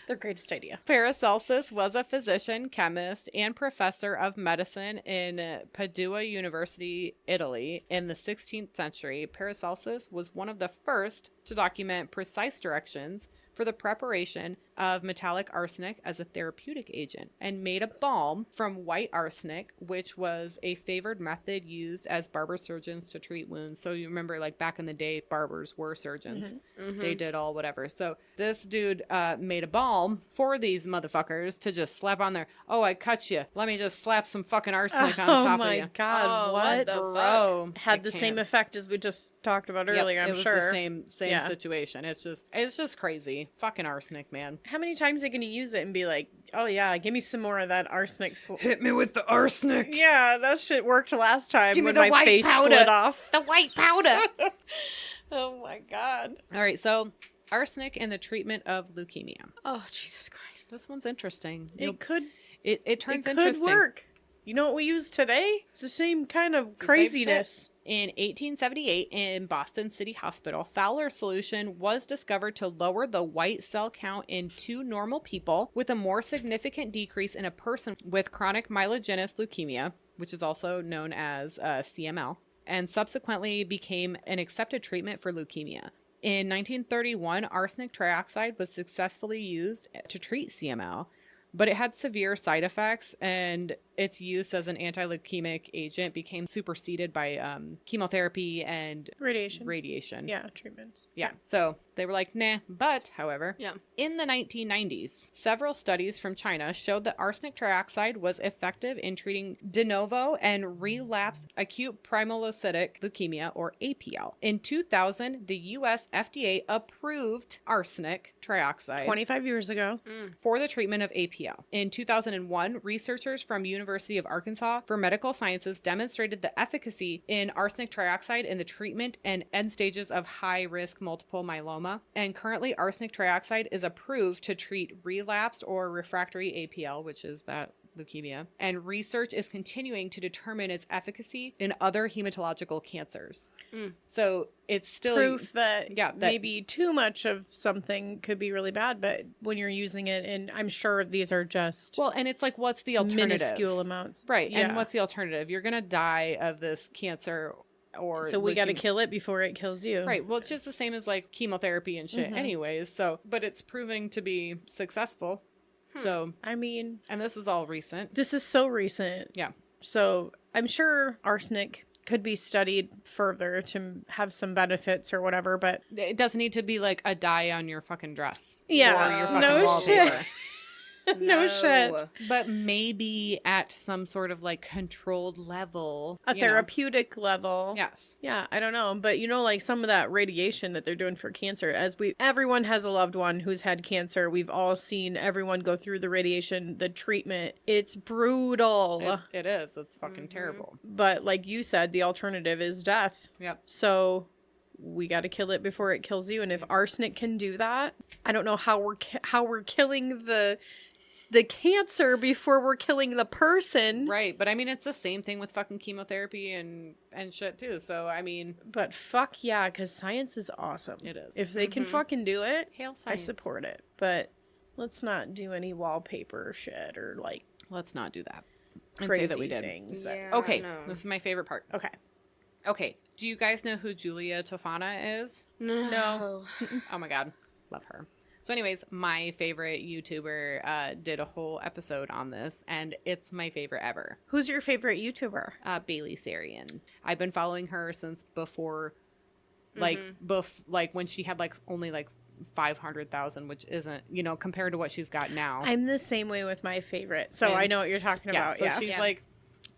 their greatest idea. Paracelsus was a physician, chemist, and professor of medicine in Padua University, Italy. In the 16th century, Paracelsus was one of the first to document precise directions for the preparation of metallic arsenic as a therapeutic agent, and made a balm from white arsenic, which was a favored method used as barber surgeons to treat wounds. So you remember, like, back in the day, barbers were surgeons. They did all whatever. So this dude made a balm for these motherfuckers to just slap on there. Oh, I cut you. Let me just slap some fucking arsenic on top of you. Oh my God, what the Bro, Had the same effect as we just talked about earlier, I'm sure. It was the same situation. It's just crazy. Fucking arsenic, man. How many times are they going to use it and be like, oh yeah, give me some more of that arsenic. Hit me with the arsenic. Yeah, that shit worked last time Give me when the my white face powder. slid off. The white powder. Oh my God. All right, so arsenic and the treatment of leukemia. Oh, Jesus Christ. This one's interesting. It could Turns could interesting. work. You know what we use today? It's the same kind of craziness. In 1878, in Boston City Hospital, Fowler solution was discovered to lower the white cell count in 2 normal people, with a more significant decrease in a person with chronic myelogenous leukemia, which is also known as CML, and subsequently became an accepted treatment for leukemia. In 1931, arsenic trioxide was successfully used to treat CML, but it had severe side effects, and its use as an anti-leukemic agent became superseded by chemotherapy and radiation. Yeah, treatments. Yeah. So they were like, nah. But, however, Yeah. in the 1990s, several studies from China showed that arsenic trioxide was effective in treating de novo and relapsed acute promyelocytic leukemia, or APL. In 2000, the U.S. FDA approved arsenic trioxide 25 years ago. for the treatment of APL. In 2001, researchers from University of Arkansas for Medical Sciences demonstrated the efficacy in arsenic trioxide in the treatment and end stages of high-risk multiple myeloma. And currently, arsenic trioxide is approved to treat relapsed or refractory APL, which is that leukemia. And research is continuing to determine its efficacy in other hematological cancers. So it's still Proof that, that maybe too much of something could be really bad, but when you're using it, and I'm sure these are just well, and it's like, what's the alternative? minuscule amounts. Right. Yeah. And what's the alternative? You're going to die of this cancer or So we got to leukemia. kill it before it kills you. Right. Well, it's just the same as like chemotherapy and shit anyways. So, but it's proving to be successful. So, I mean, and this is all recent. this is so recent. Yeah. So I'm sure arsenic could be studied further to have some benefits or whatever, but It doesn't need to be like a dye on your fucking dress. Yeah, Or your fucking no wallpaper. shit. no shit. But maybe at some sort of like controlled level. A you know. therapeutic level. Yes. Yeah, I don't know, but like some of that radiation that they're doing for cancer, everyone has a loved one who's had cancer. We've all seen everyone go through the radiation, the treatment. It's brutal. It is. It's fucking terrible. But like you said, the alternative is death. Yep. So we got to kill it before it kills you. And if arsenic can do that, I don't know how we're killing the cancer before we're killing the person. Right. But I mean, it's the same thing with fucking chemotherapy and shit too. So, I mean, But fuck yeah, because science is awesome. It is. If they can fucking do it, hail I science. support it. But let's not do any wallpaper shit or like Let's not do that. And crazy say that we did. things. Yeah, Okay. no. This is my favorite part. Okay. Okay. Do you guys know who Julia Tofana is? No. Oh my God. Love her. So anyways, my favorite YouTuber did a whole episode on this, and it's my favorite ever. Who's your favorite YouTuber? Bailey Sarian. I've been following her since before, like, like when she had like only like 500,000, which isn't, compared to what she's got now. I'm the same way with my favorite, so And- I know what you're talking Yeah, about. so Yeah. she's like,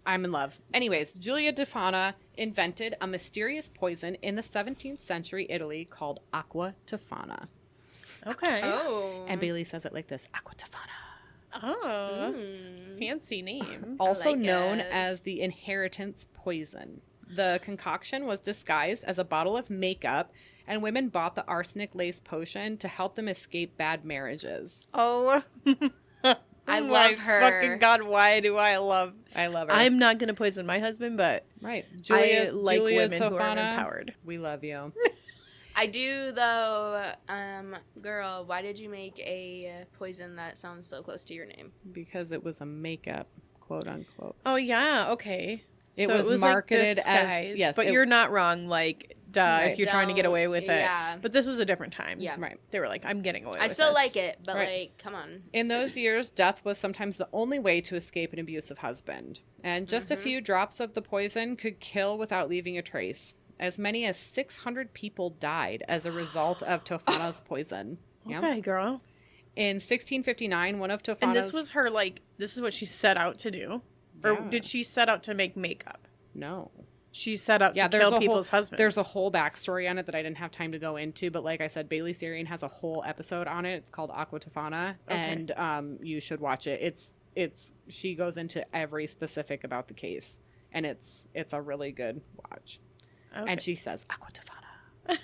I'm in love. Anyways, Julia Tofana invented a mysterious poison in the 17th century Italy called aqua tofana. Okay. Oh. And Bailey says it like this, aqua tofana. Oh. Fancy name. Also like known it. as the inheritance poison. The concoction was disguised as a bottle of makeup, and women bought the arsenic-laced potion to help them escape bad marriages. Oh. I My love her. Fucking God, why do I love... I love her. I'm not going to poison my husband, but right. I like Julia women who are Tofana, empowered. we love you. I do though. Girl, why did you make a poison that sounds so close to your name? Because it was a makeup, quote unquote. Oh yeah, okay. It So was marketed like as disguised, yes, but you're not wrong. Like, duh, Right. if you're trying to get away with Yeah. it. But this was a different time. Yeah. right. They were like, I'm getting away. I with still this. like it, but Right. like, come on. In those years, death was sometimes the only way to escape an abusive husband, and just a few drops of the poison could kill without leaving a trace. As many as 600 people died as a result of Tofana's poison. Yeah. Okay, girl. In 1659, one of Tofana's... And this was her like. This is what she set out to do, or Yeah. did she set out to make makeup? No. She set out to There's kill a people's whole, husbands. There's a whole backstory on it that I didn't have time to go into, but like I said, Bailey Sarian has a whole episode on it. It's called Aqua Tofana, and you should watch it. It's she goes into every specific about the case, and it's a really good watch. Okay. And she says Aqua Tofana.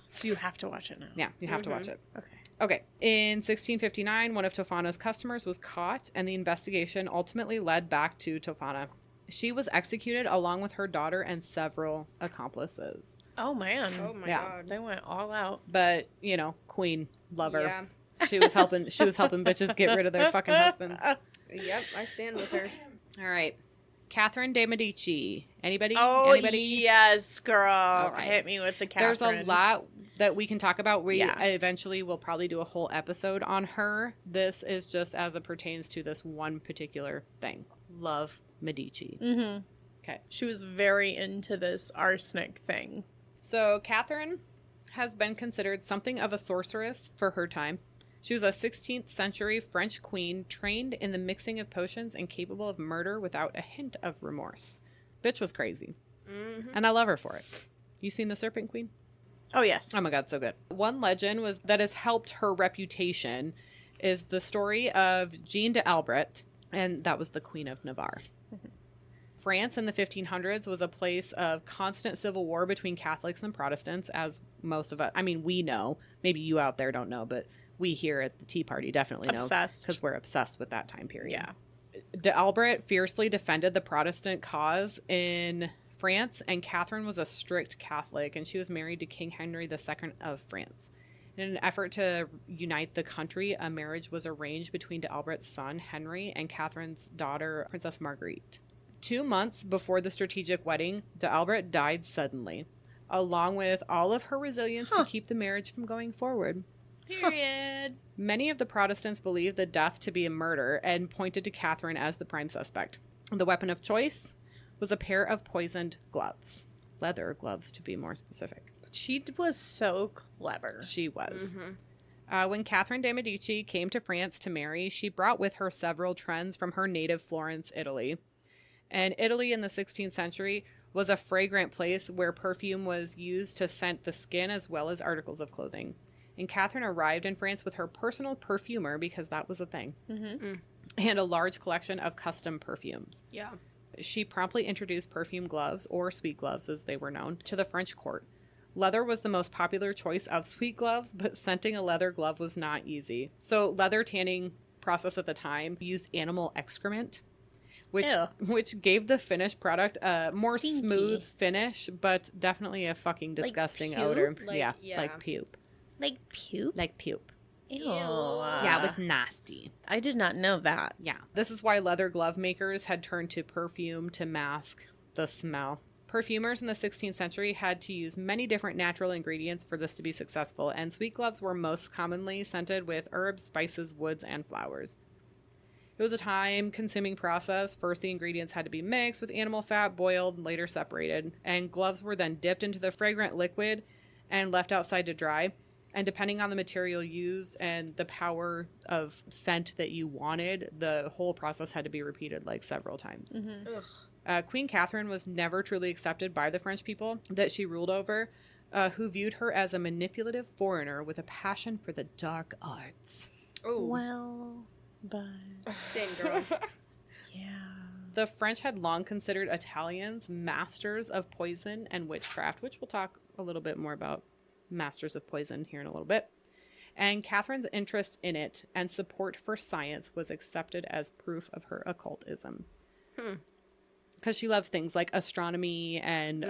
So you have to watch it now. Yeah, you have to watch it. Okay. Okay. In 1659, one of Tofana's customers was caught, and the investigation ultimately led back to Tofana. She was executed along with her daughter and several accomplices. Oh man. Oh my Yeah. god. They went all out. But, you know, queen, lover. Yeah. She was helping bitches get rid of their fucking husbands. Yep, I stand with her. All right. Catherine de Medici. Anybody? Oh Anybody? yes, girl. Okay. Hit me with the Catherine. There's a lot that we can talk about. We Yeah. eventually will probably do a whole episode on her. This is just as it pertains to this one particular thing. Love Medici. Mm-hmm. Okay. She was very into this arsenic thing. So Catherine has been considered something of a sorceress for her time. She was a 16th century French queen trained in the mixing of potions and capable of murder without a hint of remorse. Bitch was crazy. Mm-hmm. And I love her for it. You seen The Serpent Queen? Oh yes. Oh my God, so good. One legend was that has helped her reputation is the story of Jeanne d'Albret, and that was the Queen of Navarre. France in the 1500s was a place of constant civil war between Catholics and Protestants, as most of us, I mean, we know, maybe you out there don't know, but we here at the Tea Party definitely know. Obsessed. Because we're obsessed with that time period. Yeah. D'Albret fiercely defended the Protestant cause in France, and Catherine was a strict Catholic, and she was married to King Henry II of France. In an effort to unite the country, a marriage was arranged between D'Albret's son, Henry, and Catherine's daughter, Princess Marguerite. 2 months before the strategic wedding, D'Albret died suddenly, along with all of her resilience to keep the marriage from going forward. Period. Many of the Protestants believed the death to be a murder and pointed to Catherine as the prime suspect. The weapon of choice was a pair of poisoned gloves. Leather gloves, to be more specific. She was so clever. She was. Mm-hmm. When Catherine de' Medici came to France to marry, she brought with her several trends from her native Florence, Italy. And Italy in the 16th century was a fragrant place where perfume was used to scent the skin as well as articles of clothing. And Catherine arrived in France with her personal perfumer, because that was a thing, and a large collection of custom perfumes. Yeah. She promptly introduced perfume gloves, or sweet gloves as they were known, to the French court. Leather was the most popular choice of sweet gloves, but scenting a leather glove was not easy. So leather tanning process at the time used animal excrement, which gave the finished product a more Stinky. smooth finish, but definitely a fucking disgusting puke? odor. Yeah. Like puke. Like puke? Like puke. Ew. Yeah, it was nasty. I did not know that. Yeah. This is why leather glove makers had turned to perfume to mask the smell. Perfumers in the 16th century had to use many different natural ingredients for this to be successful, and sweet gloves were most commonly scented with herbs, spices, woods, and flowers. It was a time-consuming process. First, the ingredients had to be mixed with animal fat, boiled, and later separated, and gloves were then dipped into the fragrant liquid and left outside to dry. And depending on the material used and the power of scent that you wanted, the whole process had to be repeated like several times. Ugh. Queen Catherine was never truly accepted by the French people that she ruled over, who viewed her as a manipulative foreigner with a passion for the dark arts. Oh. Well, but Same girl. yeah. The French had long considered Italians masters of poison and witchcraft, which we'll talk a little bit more about masters of poison here in a little bit. And Catherine's interest in it and support for science was accepted as proof of her occultism. Because she loves things like astronomy and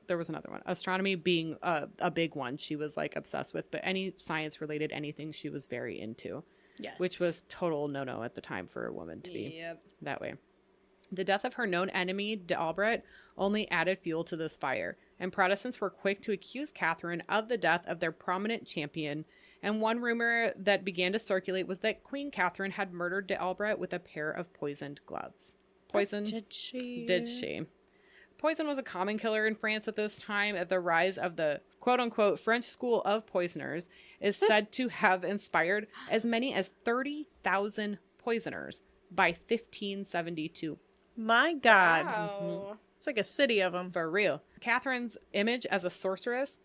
there was another one. Astronomy being a big one she was like obsessed with, but any science related anything she was very into. Yes. Which was total no-no at the time for a woman to be that way. The death of her known enemy, d'Albret, only added fuel to this fire, and Protestants were quick to accuse Catherine of the death of their prominent champion, and one rumor that began to circulate was that Queen Catherine had murdered d'Albret with a pair of poisoned gloves. Poison? Did she? Did she? Poison was a common killer in France at this time. At the rise of the quote-unquote French school of poisoners is said to have inspired as many as 30,000 poisoners by 1572. My God. Wow. It's like a city of them. For real. Catherine's image as a sorceress,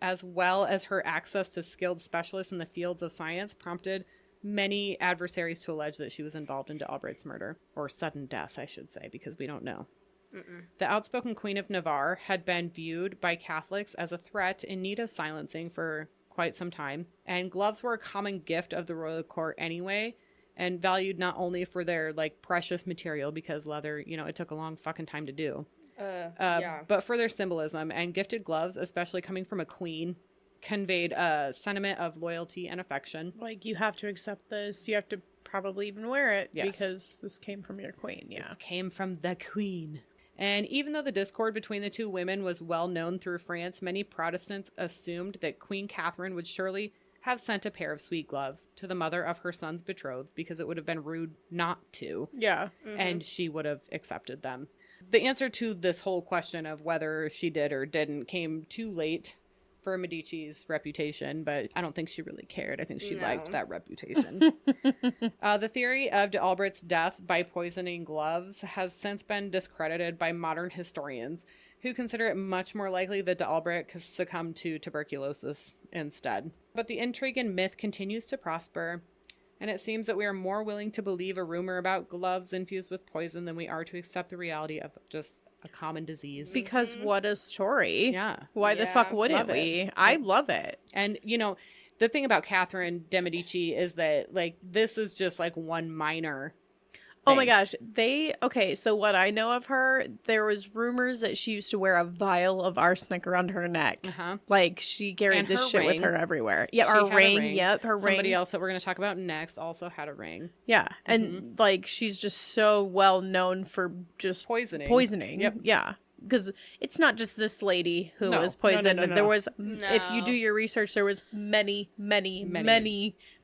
as well as her access to skilled specialists in the fields of science, prompted many adversaries to allege that she was involved in d'Albret's murder. Or sudden death, I should say, because we don't know. The outspoken Queen of Navarre had been viewed by Catholics as a threat in need of silencing for quite some time. And gloves were a common gift of the royal court anyway, and valued not only for their like precious material, because leather, you know, it took a long fucking time to do, but for their symbolism. And gifted gloves, especially coming from a queen, conveyed a sentiment of loyalty and affection. Like, you have to accept this. You have to probably even wear it Yes. because this came from your queen. Yeah. This came from the queen. And even though the discord between the two women was well known through France, many Protestants assumed that Queen Catherine would surely have sent a pair of sweet gloves to the mother of her son's betrothed, because it would have been rude not to, Yeah. and she would have accepted them. The answer to this whole question of whether she did or didn't came too late for Medici's reputation, but I don't think she really cared. I think she liked that reputation. The theory of d'Albret's death by poisoning gloves has since been discredited by modern historians, who consider it much more likely that d'Albret succumbed to tuberculosis instead. But the intrigue and myth continues to prosper, and it seems that we are more willing to believe a rumor about gloves infused with poison than we are to accept the reality of just a common disease. Because what a story. Yeah. Why the fuck wouldn't love it. we? I love it. And, you know, the thing about Catherine de Medici is that, like, this is just, like, one minor Oh my thing. gosh. Okay, so what I know of her, there was rumors that she used to wear a vial of arsenic around her neck. Uh-huh. Like, she carried And this her shit with ring. her everywhere. Yeah, She her had a ring. Yep, her Somebody ring. else that we're going to talk about next also had a ring. Yeah, and like, she's just so well known for just Poisoning. Yep. Yeah. Because it's not just this lady who No. was poisoned. No. There was, if you do your research, there was many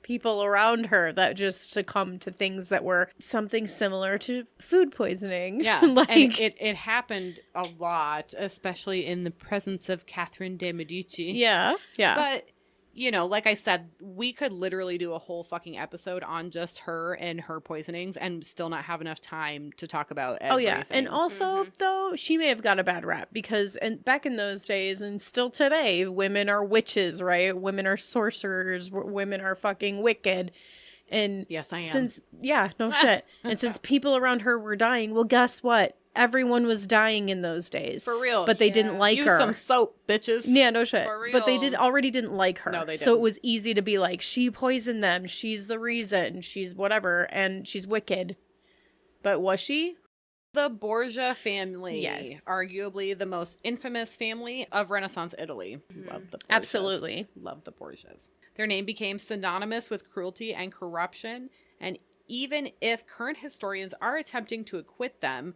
people around her that just succumbed to things that were something similar to food poisoning. Yeah. Like, and it happened a lot, especially in the presence of Catherine de Medici. yeah. But, you know, like I said, we could literally do a whole fucking episode on just her and her poisonings and still not have enough time to talk about everything. Oh yeah, and also though she may have got a bad rap because back in those days and still today, women are witches, right? Women are sorcerers. Women are fucking wicked. And Yes, I am. Since no shit, and since people around her were dying, well, guess what? Everyone was dying in those days. For real. But they didn't like Use her. some soap, bitches. Yeah, no shit. For But they real. already didn't like her. No, they So didn't. it was easy to be like, she poisoned them. She's the reason. She's whatever. And she's wicked. But was she? The Borgia family. Yes. Arguably the most infamous family of Renaissance Italy. Love the Borgias. Absolutely. Love the Borgias. Their name became synonymous with cruelty and corruption. And even if current historians are attempting to acquit them,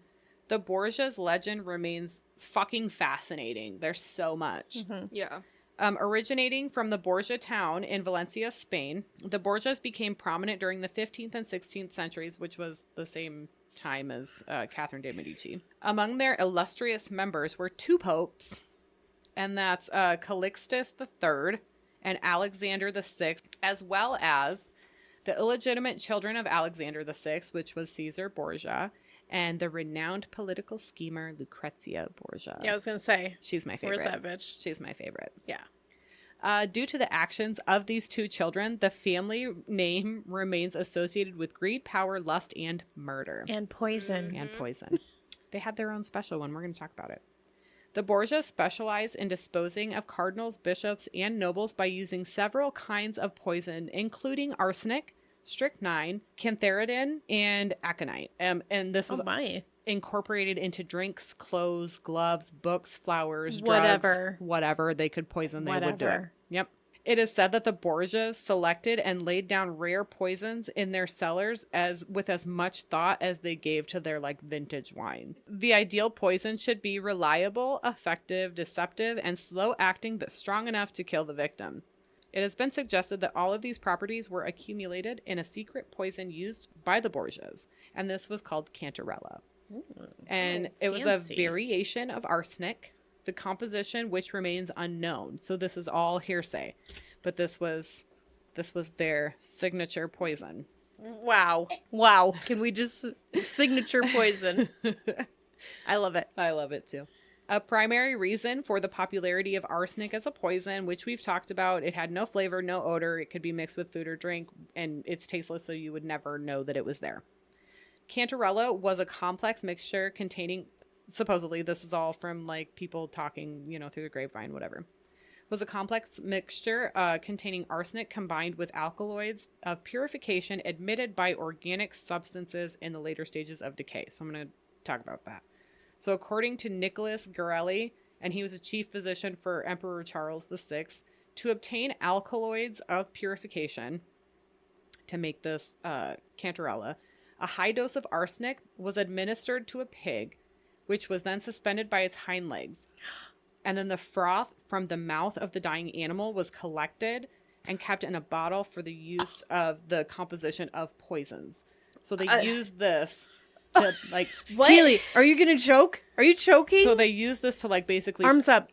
the Borgias legend remains fucking fascinating. There's so much. Yeah. Originating from the Borgia town in Valencia, Spain, the Borgias became prominent during the 15th and 16th centuries, which was the same time as Catherine de Medici. Among their illustrious members were two popes, and that's Calixtus III and Alexander VI, as well as the illegitimate children of Alexander VI, which was Caesar Borgia, and the renowned political schemer Lucrezia Borgia. Yeah, I was going to say. She's my favorite. Where's that bitch? She's my favorite. Yeah. Due to the actions of these two children, the family name remains associated with greed, power, lust, and murder. And poison. And poison. They had their own special one. We're going to talk about it. The Borgias specialized in disposing of cardinals, bishops, and nobles by using several kinds of poison, including arsenic, strychnine, cantharidin, and aconite. And this was incorporated into drinks, clothes, gloves, books, flowers, Whatever. drugs, whatever they could poison, they would do it. Whatever. Yep. It is said that the Borgias selected and laid down rare poisons in their cellars with as much thought as they gave to their like vintage wine. The ideal poison should be reliable, effective, deceptive, and slow acting, but strong enough to kill the victim. It has been suggested that all of these properties were accumulated in a secret poison used by the Borgias, and this was called Cantarella. And it was a fancy. variation of arsenic, the composition which remains unknown. So this is all hearsay, but this was their signature poison. Wow. Wow. Can we just signature poison? I love it. I love it too. A primary reason for the popularity of arsenic as a poison, which we've talked about, it had no flavor, no odor. It could be mixed with food or drink, and it's tasteless, so you would never know that it was there. Cantarella was a complex mixture containing, supposedly, this is all from like people talking, through the grapevine, whatever, was a complex mixture containing arsenic combined with alkaloids of purification admitted by organic substances in the later stages of decay. So I'm going to talk about that. So according to Nicholas Garelli, and he was a chief physician for Emperor Charles VI, to obtain alkaloids of purification to make this Cantarella, a high dose of arsenic was administered to a pig, which was then suspended by its hind legs. And then the froth from the mouth of the dying animal was collected and kept in a bottle for the use of the composition of poisons. So they used this to like... What? Keely, are you going to choke? Are you choking? So they used this to like basically... Arms up.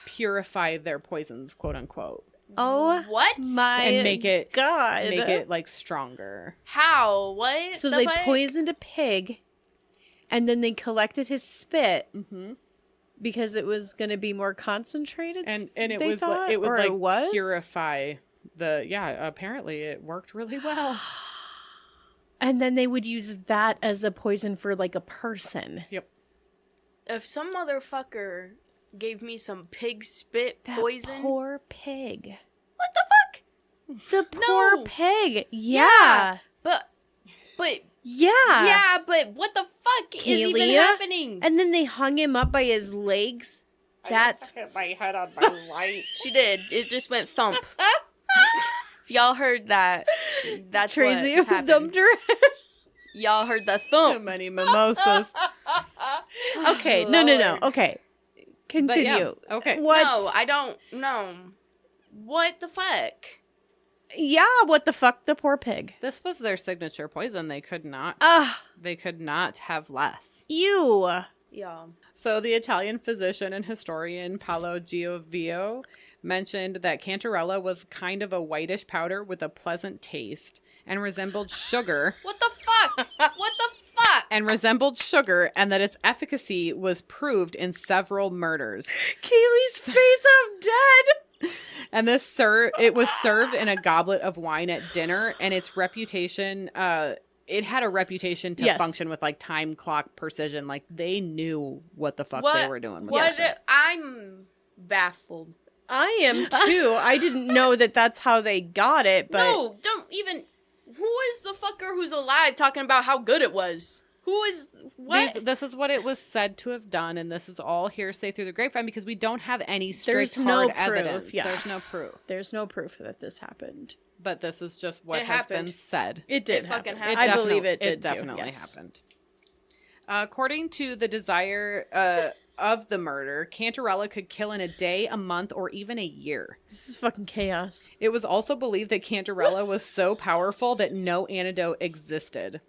Purify their poisons, quote unquote. Oh, what? My and make it God. Make it like stronger. How? What? So they poisoned a pig, and then they collected his spit because it was going to be more concentrated. And it they was thought? it would Or like it was? purify the apparently it worked really well. And then they would use that as a poison for like a person. Yep. If some motherfucker gave me some pig spit That poison, poor pig. what the fuck? The poor No. pig. Yeah. But Yeah. yeah, but what the fuck is even Kalia? happening? And then they hung him up by his legs. That's hit my head on my light. She did. It just went thump. If y'all heard that, that's Tracy what happened. thumped her. Y'all heard the Too thump. many mimosas. Okay. No. Lord. Okay. Continue. Okay. What? No, I don't know. What the fuck? Yeah. What the fuck? The poor pig. This was their signature poison. They could not have less. Ew. Yeah. So the Italian physician and historian Paolo Giovio mentioned that Cantarella was kind of a whitish powder with a pleasant taste and resembled sugar. What the fuck? What the fuck? And resembled sugar, and that its efficacy was proved in several murders. Kaylee's face of dead. And it was served in a goblet of wine at dinner, and its reputation, it had a reputation to Yes. function with like time clock precision. Like they knew what the fuck they were doing with What? that shit. I'm baffled. I am too. I didn't know that that's how they got it, but No, don't even. Who is the fucker who's alive talking about how good it was? Who is what? This is what it was said to have done, and this is all hearsay through the grapevine because we don't have any strict There's no hard proof, evidence. yeah. There's no proof. there's no proof that this happened. But this is just what It has happened. been said. It did It fucking happen. happened. I believe it did It definitely too. Yes. happened. According to the desire of the murder, Cantarella could kill in a day, a month, or even a year. This is fucking chaos. It was also believed that Cantarella was so powerful that no antidote existed.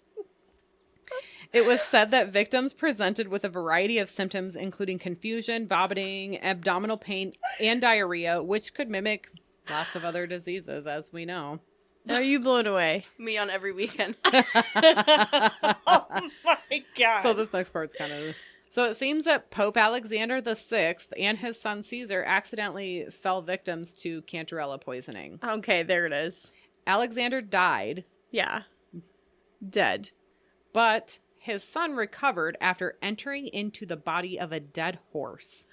It was said that victims presented with a variety of symptoms, including confusion, vomiting, abdominal pain, and diarrhea, which could mimic lots of other diseases, as we know. Are you blown away? Me on every weekend. Oh my god. So this next part's kind of... So it seems that Pope Alexander VI and his son Caesar accidentally fell victims to Cantarella poisoning. Okay, there it is. Alexander died, Yeah. Dead. but his son recovered after entering into the body of a dead horse.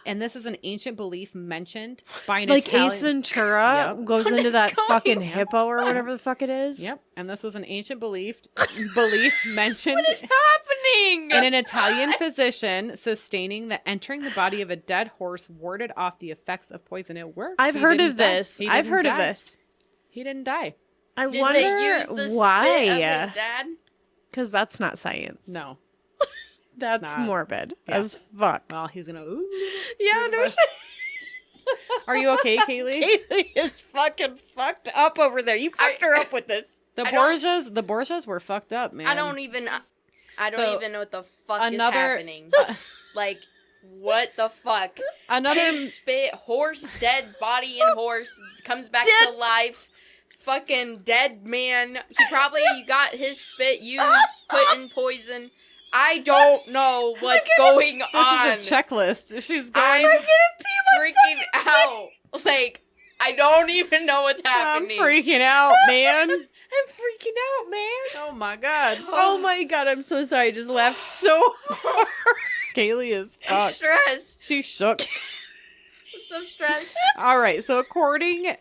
And this is an ancient belief mentioned by an Like Italian... Ace Ventura Yep. goes What into is that going fucking on? hippo or whatever the fuck it is. Yep. And this was an ancient belief mentioned What is happening? in an Italian physician sustaining that entering the body of a dead horse warded off the effects of poison. It worked. I've He heard didn't of die. this. He I've didn't heard of die. this. He didn't die. I Did wonder they use the spit why. of his dad? Because that's not science. No. That's not. morbid Yeah. as fuck. Well, he's gonna. Ooh. Yeah, no shit. Are you okay, Kaylee? Kaylee is fucking fucked up over there. You fucked her up with this. The I don't- Borgias were fucked up, man. I don't even know what the fuck is another- happening. Like, what the fuck? Another Pig spit, horse, dead body and horse comes back to life. Fucking dead man. He probably got his spit used, put in poison. I don't know what's going on. This is a checklist. She's going. I'm freaking out. Like, I don't even know what's I'm happening. freaking out, man. I'm freaking out, man. Oh my god. Oh my god, I'm so sorry. I just laughed so hard. Kaylee is I'm fucked. stressed. She's shook. I'm so stressed. All right. So according,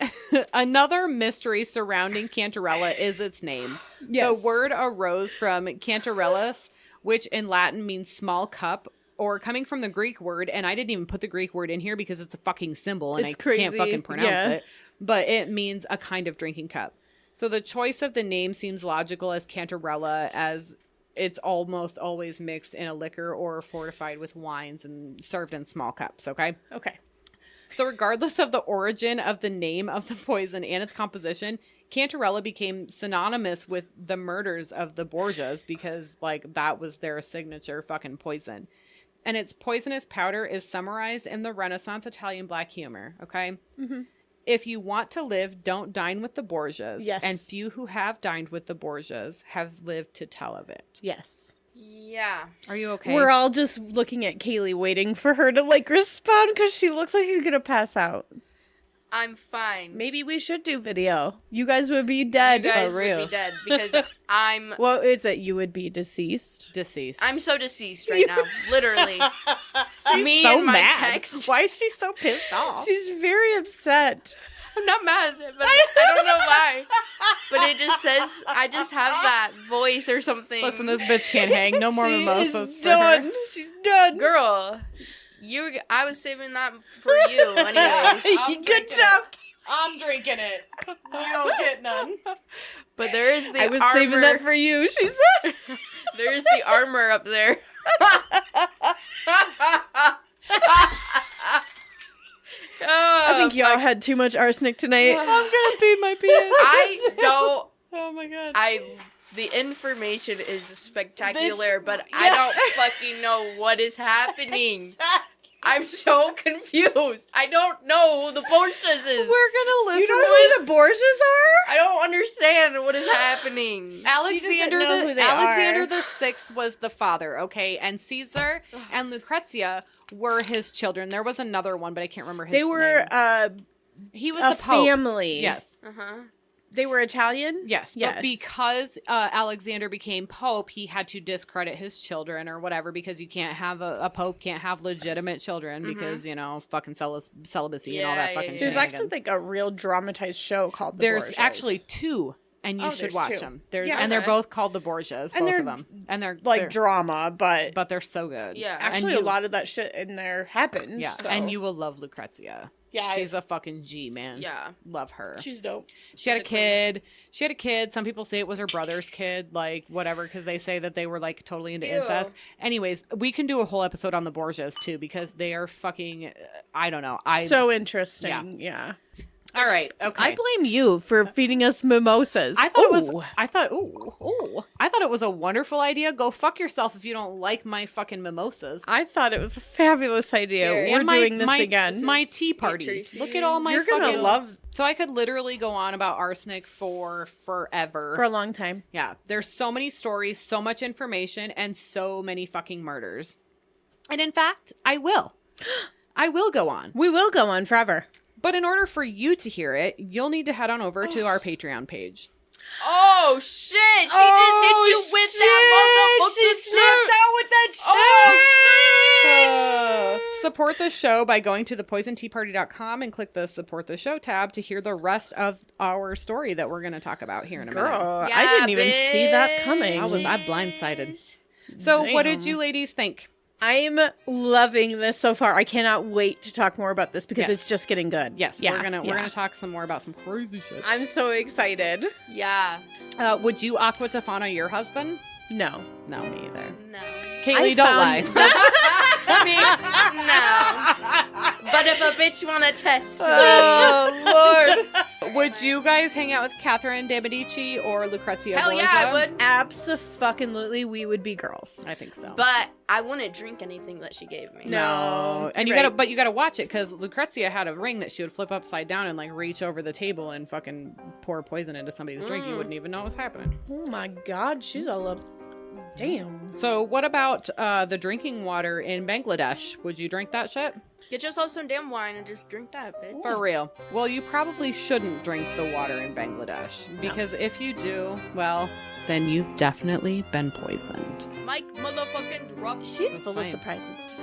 another mystery surrounding Cantarella is its name. The word arose from cantarellus, which in Latin means small cup, or coming from the Greek word, and I didn't even put the Greek word in here because it's a fucking symbol and It's I can't crazy. fucking pronounce Yeah. it. But it means a kind of drinking cup. So the choice of the name seems logical as cantarella, as it's almost always mixed in a liquor or fortified with wines and served in small cups, okay? Okay. So regardless of the origin of the name of the poison and its composition, Cantarella became synonymous with the murders of the Borgias because, like, that was their signature fucking poison. And its poisonous powder is summarized in the Renaissance Italian black humor, okay? Mm-hmm. If you want to live, don't dine with the Borgias. Yes. And few who have dined with the Borgias have lived to tell of it. Yes. Yeah. Are you okay? We're all just looking at Kaylee waiting for her to like respond because she looks like she's gonna pass out. I'm fine. Maybe we should do video. You guys would be dead. You guys For would real. be dead because I'm Well, is it you would be deceased? deceased. I'm so deceased right now. Literally. Me so and my mad. text. Why is she so pissed off? She's very upset. I'm not mad, but I don't know why. But it just says I just have that voice or something. Listen, this bitch can't hang. No more She mimosas is for done. her. She's done. Girl, I was saving that for you anyways. Good job. I'm drinking it. You don't get none. But there is the I was armor. saving that for you, she said. There is the armor up there. I think y'all had too much arsenic tonight. I'm gonna pee my pants. I don't. Oh my god. The information is spectacular, It's- but I yeah. don't fucking know what is happening. I'm so confused. I don't know who the Borgias is. We're gonna listen. You don't know who the Borgias are? I don't understand what is happening. Alexander She doesn't know who they Alexander are. the Sixth was the father, okay, and Caesar and Lucrezia were his children. There was another one, but I can't remember his They were name. He was a the Pope. family. Yes. Uh-huh. They were Italian? Yes, Yes. but because Alexander became pope, he had to discredit his children or whatever because you can't have a pope can't have legitimate children because fucking celibacy and all that Yeah, fucking yeah, shit. There's actually like a real dramatized show called The There's Borgias. actually two, and you Oh, should there's watch two. them. They're Yeah. and they're Okay. both called the Borgias, And both of they're, them, and they're like drama, but they're so good. Yeah. actually and a lot of that shit in there happened. Yeah, so. and you will love Lucrezia. Yeah, she's a fucking G, man. Yeah. Love her. she's dope. She had a She's a queen. kid. She had a kid. Some people say it was her brother's kid, like whatever, because they say that they were like totally into Ew. incest. Anyways, we can do a whole episode on the Borgias too because they are fucking. I don't know. So interesting. Yeah. all right. Okay. I blame you for feeding us mimosas. I thought it was. Ooh. I thought. Ooh. I thought it was a wonderful idea. Go fuck yourself if you don't like my fucking mimosas. I thought it was a fabulous idea. Here. We're And my- doing this my- again. My is tea party. Tracy's. Look at all my. You're gonna fucking- love So I could literally go on about arsenic for forever. for a long time. Yeah, there's so many stories, so much information, and so many fucking murders. And in fact, I will. I will go on. We will go on forever. But in order for you to hear it, you'll need to head on over to our Patreon page. Oh shit! She just hit you with that motherfucker. She snapped out with that shit. Oh shit! support the show by going to thepoisonteaparty.com and click the support the show tab to hear the rest of our story that we're going to talk about here in a minute. Girl, Yeah, I didn't even see that coming. I blindsided. So what did you ladies think? I'm loving this so far. I cannot wait to talk more about this because it's just getting good. Yes, Yeah, we're gonna talk some more about some crazy shit. I'm so excited. Yeah. Would you aqua tofana your husband? No. No, me either. No. Kaylee, don't lie. Me? No. But if a bitch wanna test me. Oh Lord! Would you guys hang out with Catherine de Medici or Lucrezia Hell Borgia? yeah, I would. Abso-fucking-lutely, we would be girls. I think so. But I wouldn't drink anything that she gave me. No. And you Right. gotta watch it because Lucrezia had a ring that she would flip upside down and like reach over the table and fucking pour poison into somebody's drink. You wouldn't even know it was happening. Oh my god, she's all up. Damn. So what about the drinking water in Bangladesh? Would you drink that shit? Get yourself some damn wine and just drink that, bitch. For real. Well, you probably shouldn't drink the water in Bangladesh because if you do, well, then you've definitely been poisoned. Mike motherfucking drop. She's Just full of saying. surprises today.